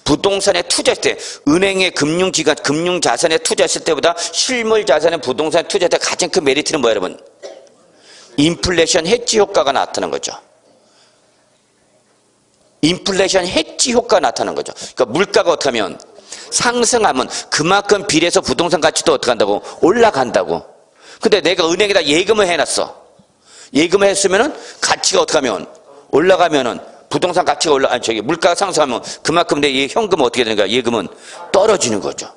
부동산에 투자했을 때 은행의 금융기관, 금융자산에 투자했을 때보다 실물자산에 부동산에 투자할 때 가장 큰 메리트는 뭐예요, 여러분? 인플레이션 해지 효과가 나타나는 거죠. 인플레이션 해지 효과가 나타나는 거죠. 그러니까 물가가 어떻게 하면 상승하면 그만큼 비례해서 부동산 가치도 어떻게 한다고? 올라간다고. 근데 내가 은행에다 예금을 해놨어. 예금을 했으면은 가치가 어떻게 하면 올라가면은 부동산 가치가 물가가 상승하면 그만큼 내 현금은 어떻게 되는가? 예금은 떨어지는 거죠.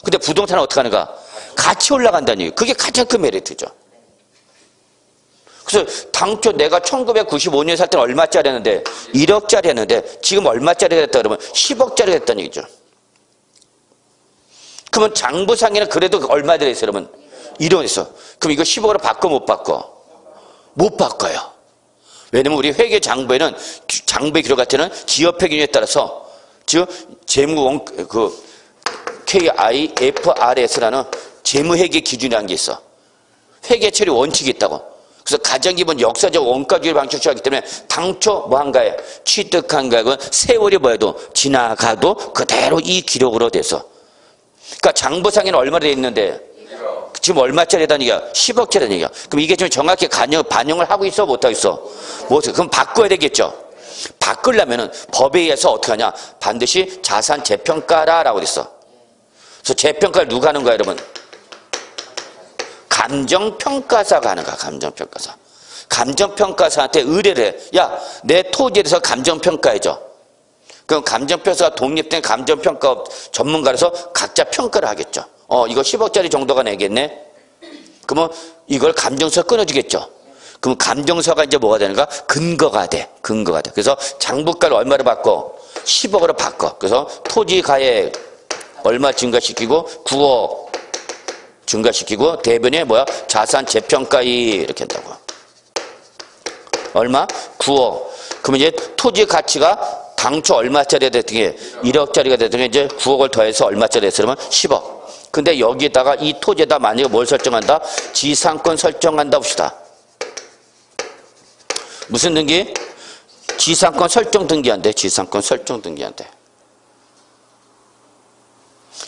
근데 부동산은 어떻게 하는가? 같이 올라간다는 얘기. 그게 가장 큰 메리트죠. 그래서 당초 내가 1995년에 살 때는 얼마짜리 였는데 1억짜리 였는데 지금 얼마짜리가 됐다 그러면 10억짜리가 됐다는 얘기죠. 그러면 장부상에는 그래도 얼마 들어있어요, 여러분? 1억 있어. 그럼 이거 10억으로 바꿔 못 바꿔? 못 바꿔요. 왜냐면 우리 회계 장부에는 장부의 기록 같은 기업회 기준에 따라서 즉 재무 KIFRS라는 재무회계 기준이라는 게 있어. 회계 처리 원칙이 있다고. 그래서 가장 기본 역사적 원가주의를 방식하기 때문에 당초 뭐 한가에 취득한 가액은 세월이 뭐해도 지나가도 그대로 이 기록으로 돼서. 그러니까 장부상에는 얼마나 돼 있는데 지금 얼마짜리다는 얘기야? 10억짜리라는 얘기야. 그럼 이게 좀 정확히 반영을 하고 있어? 못하고 있어? 못해. 그럼 바꿔야 되겠죠. 바꾸려면은 법에 의해서 어떻게 하냐? 반드시 자산 재평가라라고 됐어. 그래서 재평가를 누가 하는 거야, 여러분? 감정평가사가 하는 거야, 감정평가사. 감정평가사한테 의뢰를 해. 야, 내 토지에 대해서 감정평가해줘. 그럼 감정평가사가 독립된 감정평가 전문가라서 각자 평가를 하겠죠. 이거 10억짜리 정도가 내겠네? 그러면 이걸 감정서 끊어주겠죠. 그럼 감정서가 이제 뭐가 되는가? 근거가 돼. 근거가 돼. 그래서 장부가를 얼마로 바꿔? 10억으로 바꿔. 그래서 토지 가액 얼마 증가시키고 9억 증가시키고 대변에 뭐야? 자산 재평가이 이렇게 한다고. 얼마? 9억. 그러면 이제 토지 가치가 당초 얼마짜리가 됐던 게 1억짜리가 됐던 게 이제 9억을 더해서 얼마짜리 됐으면 10억. 근데 여기다가 이 토지에다 만약에 뭘 설정한다? 지상권 설정한다 봅시다. 무슨 등기? 지상권 설정 등기한대. 지상권 설정 등기한대.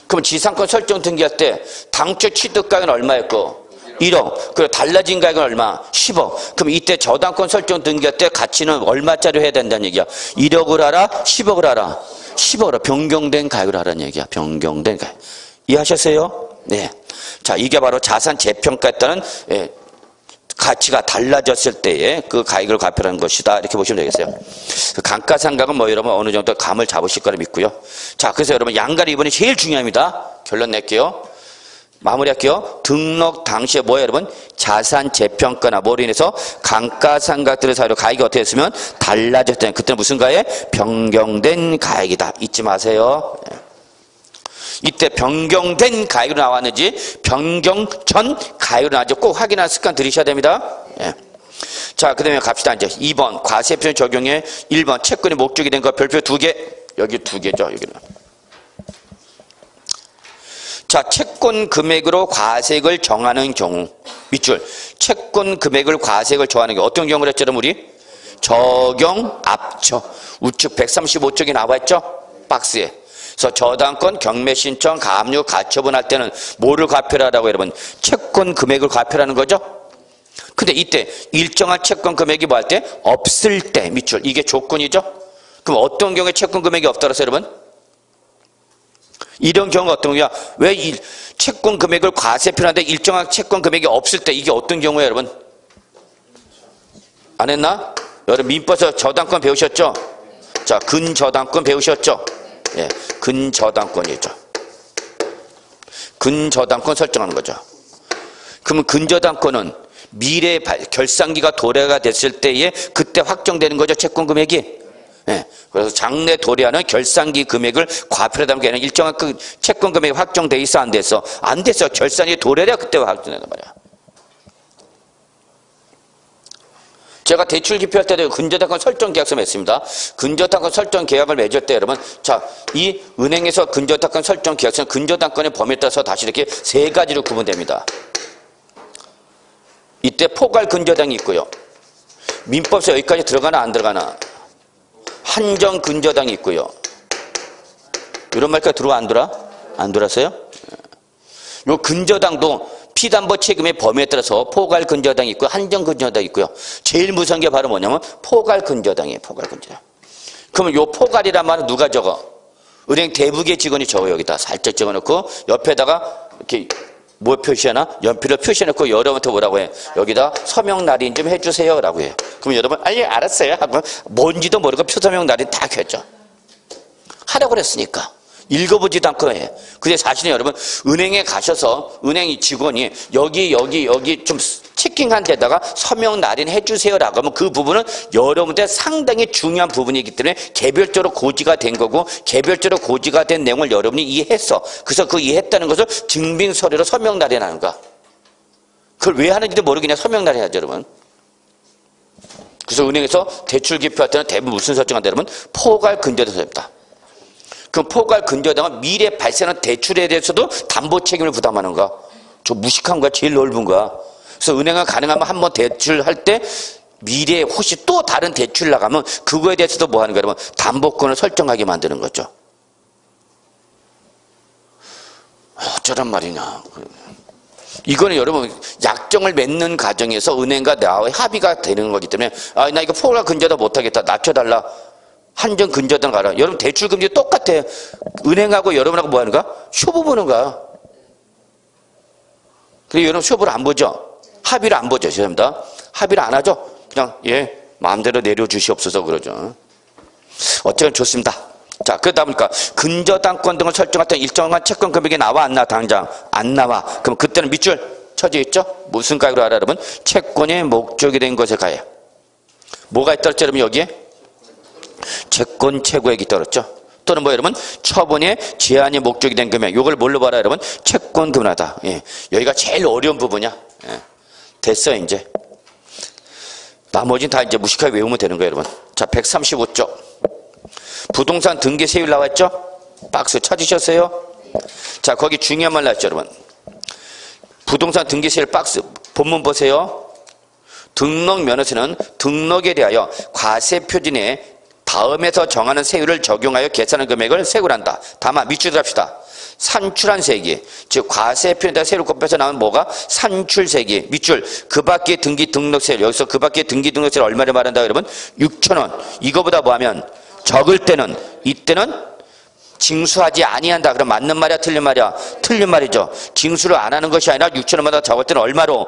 그럼 지상권 설정 등기할 때 당초 취득가액은 얼마였고? 1억. 그리고 달라진 가액은 얼마? 10억. 그럼 이때 저당권 설정 등기할 때 가치는 얼마짜리 해야 된다는 얘기야? 1억을 알아? 10억을 알아? 10억을 변경된 가액을 하라는 얘기야. 변경된 가액. 이해하셨어요? 네. 자, 이게 바로 자산 재평가했다는 가치가 달라졌을 때의 그 가액을 과표하는 것이다. 이렇게 보시면 되겠어요. 그 감가상각은 뭐 여러분 어느 정도 감을 잡으실 거라 믿고요. 자, 그래서 여러분 양가리 이번에 제일 중요합니다. 결론 낼게요. 마무리할게요. 등록 당시에 뭐예요, 여러분? 자산 재평가나 뭐로 인해서 감가상각들을 사유로 가액이 어떻게 됐으면 달라졌다는 그때는 무슨 가액? 변경된 가액이다. 잊지 마세요. 이때 변경된 가액으로 나왔는지 변경 전 가액으로 나왔는지 꼭 확인하는 습관 들이셔야 됩니다. 예. 자, 그 다음에 갑시다. 이제 2번 과세표 적용에 1번 채권의 목적이 된 거 별표 2개. 여기 2개죠. 여기는. 자, 채권 금액으로 과세액을 정하는 경우. 밑줄. 채권 금액을 과세액을 정하는 경우. 어떤 경우를 했죠, 우리? 적용 압처. 우측 135쪽에 나와 있죠? 박스에. 그래서 저당권, 경매 신청, 가압류, 가처분 할 때는 뭐를 과표하라고 여러분? 채권 금액을 과표하는 거죠? 근데 이때 일정한 채권 금액이 뭐 할 때? 없을 때 밑줄. 이게 조건이죠? 그럼 어떤 경우에 채권 금액이 없다고 해서 여러분? 이런 경우가 어떤 경우야? 왜 이 채권 금액을 과세표하는데 일정한 채권 금액이 없을 때 이게 어떤 경우예요, 여러분? 안 했나? 여러분 민법에서 저당권 배우셨죠? 자, 근저당권 배우셨죠? 예, 근저당권이죠. 근저당권 설정하는 거죠. 그러면 근저당권은 미래 결산기가 도래가 됐을 때에 그때 확정되는 거죠, 채권 금액이. 예, 그래서 장래 도래하는 결산기 금액을 과표로 담게 하는 일정한 그 채권 금액이 확정돼 있어, 안 됐어? 안 됐어. 결산이 도래해야 그때 확정된단 말이야. 제가 대출 기표할 때도 근저당권 설정 계약서 맺습니다. 근저당권 설정 계약을 맺을 때 여러분, 자, 이 은행에서 근저당권 설정 계약서는 근저당권의 범위에 따라서 다시 이렇게 세 가지로 구분됩니다. 이때 포괄 근저당이 있고요. 민법서 여기까지 들어가나 안 들어가나? 한정 근저당이 있고요. 이런 말까지 들어와 안 들어와? 안 들어왔어요? 요 근저당도 피담보 책임의 범위에 따라서 포괄 근저당이 있고 한정 근저당이 있고요. 제일 무서운 게 바로 뭐냐면 포괄 근저당이에요. 포괄 근저당. 그러면 요 포괄이란 말은 누가 적어? 은행 대부의 직원이 적어. 여기다 살짝 적어놓고 옆에다가 이렇게 뭐 표시하나? 연필로 표시해놓고 여러분한테 뭐라고 해? 여기다 서명 날인 좀 해주세요 라고 해요. 그럼 여러분 아니 알았어요 하고 뭔지도 모르고 표서명 날인 다 켰죠. 하라고 그랬으니까. 읽어보지도 않고 해. 근데 사실은 여러분 은행에 가셔서 은행 직원이 여기 좀 체킹한 데다가 서명 날인 해주세요라고 하면 그 부분은 여러분들 상당히 중요한 부분이기 때문에 개별적으로 고지가 된 거고 개별적으로 고지가 된 내용을 여러분이 이해했어. 그래서 그 이해했다는 것을 증빙 서류로 서명 날인하는 거야. 그걸 왜 하는지도 모르겠냐. 서명 날인하죠 여러분. 그래서 은행에서 대출 기표할 때는 대부분 무슨 설정한다 여러분? 포괄 근저당 설정입니다. 그 포괄 근저당은 미래 발생하는 대출에 대해서도 담보 책임을 부담하는 거야. 저 무식한 거야. 제일 넓은 거야. 그래서 은행은 가능하면 한번 대출할 때 미래에 혹시 또 다른 대출 나가면 그거에 대해서도 뭐 하는 거야? 여러분 담보권을 설정하게 만드는 거죠. 어쩌란 말이냐. 이거는 여러분 약정을 맺는 과정에서 은행과 나와의 합의가 되는 거기 때문에 아, 나 이거 포괄 근저당 못하겠다. 낮춰달라. 한정 근저당 가라. 여러분 대출 금리 똑같아. 은행하고 여러분하고 뭐 하는 거야? 쇼부 보는 거야. 근데 여러분 쇼부를 안 보죠? 합의를 안 보죠. 죄송합니다. 합의를 안 하죠? 그냥 예 마음대로 내려주시옵소서 그러죠. 어쨌든 좋습니다. 자, 그러다 보니까 근저당권 등을 설정할 때 일정한 채권 금액이 나와 안 나와? 당장 안 나와. 그럼 그때는 밑줄 쳐져 있죠? 무슨 가액으로 알아 여러분? 채권의 목적이 된 것에 가해. 뭐가 있더랬죠 여러분 여기에? 채권 최고액이 떨었죠. 또는 뭐 여러분 처분의 제한이 목적이 된 금액. 이걸 뭘로 봐라 여러분? 채권 금하다. 예. 여기가 제일 어려운 부분이야. 예. 됐어 이제. 나머지는 다 이제 무식하게 외우면 되는 거예요 여러분. 자 135쪽. 부동산 등기 세율 나왔죠? 박스 찾으셨어요? 자 거기 중요한 말 나왔죠 여러분. 부동산 등기 세율 박스 본문 보세요. 등록 면허세는 등록에 대하여 과세 표준에 다음에서 정하는 세율을 적용하여 계산한 금액을 세율한다. 다만 밑줄 합시다. 산출한 세액이 즉 과세 표준에다 세율을 곱해서 나온 뭐가 산출 세액이 밑줄 그 밖에 등기 등록세율 여기서 그 밖에 등기 등록세율 얼마를 말한다 여러분? 6,000원. 이거보다 뭐하면 적을 때는 이때는 징수하지 아니한다. 그럼 맞는 말이야 틀린 말이야? 틀린 말이죠. 징수를 안 하는 것이 아니라 6,000원마다 적을 때는 얼마로?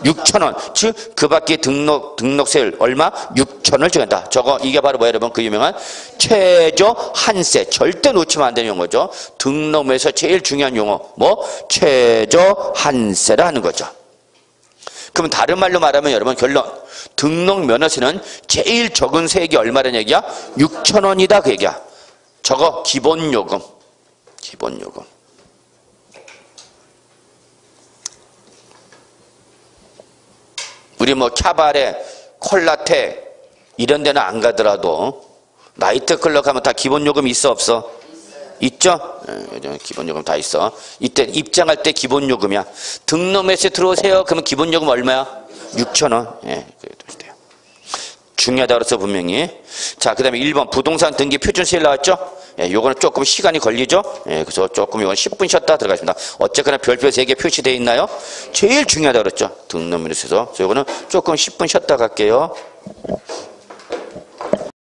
6,000원. 즉 그 밖에 등록세율 얼마? 6,000원을 정한다. 저거 이게 바로 뭐야 여러분? 그 유명한 최저 한세. 절대 놓치면 안 되는 용어죠. 등록에서 제일 중요한 용어 뭐? 최저 한세라 하는 거죠. 그럼 다른 말로 말하면 여러분 결론 등록 면허세는 제일 적은 세액이 얼마라는 얘기야? 6,000원이다 그 얘기야. 저거 기본요금. 기본요금. 우리 뭐 캬바레, 콜라테 이런 데는 안 가더라도 나이트클럽 가면 다 기본요금 있어 없어? 있죠? 기본요금 다 있어. 이때 입장할 때 기본요금이야. 등록매세 들어오세요. 그러면 기본요금 얼마야? 6,000원. 예, 중요하다 그래서 분명히. 자, 그 다음에 1번 부동산 등기 표준세율 나왔죠? 예, 요거는 조금 시간이 걸리죠? 예, 그래서 조금 이건 10분 쉬었다 들어가십니다. 어쨌거나 별표 3개 표시되어 있나요? 제일 중요하다 그랬죠? 등록면에서. 그래서 요거는 조금 10분 쉬었다 갈게요.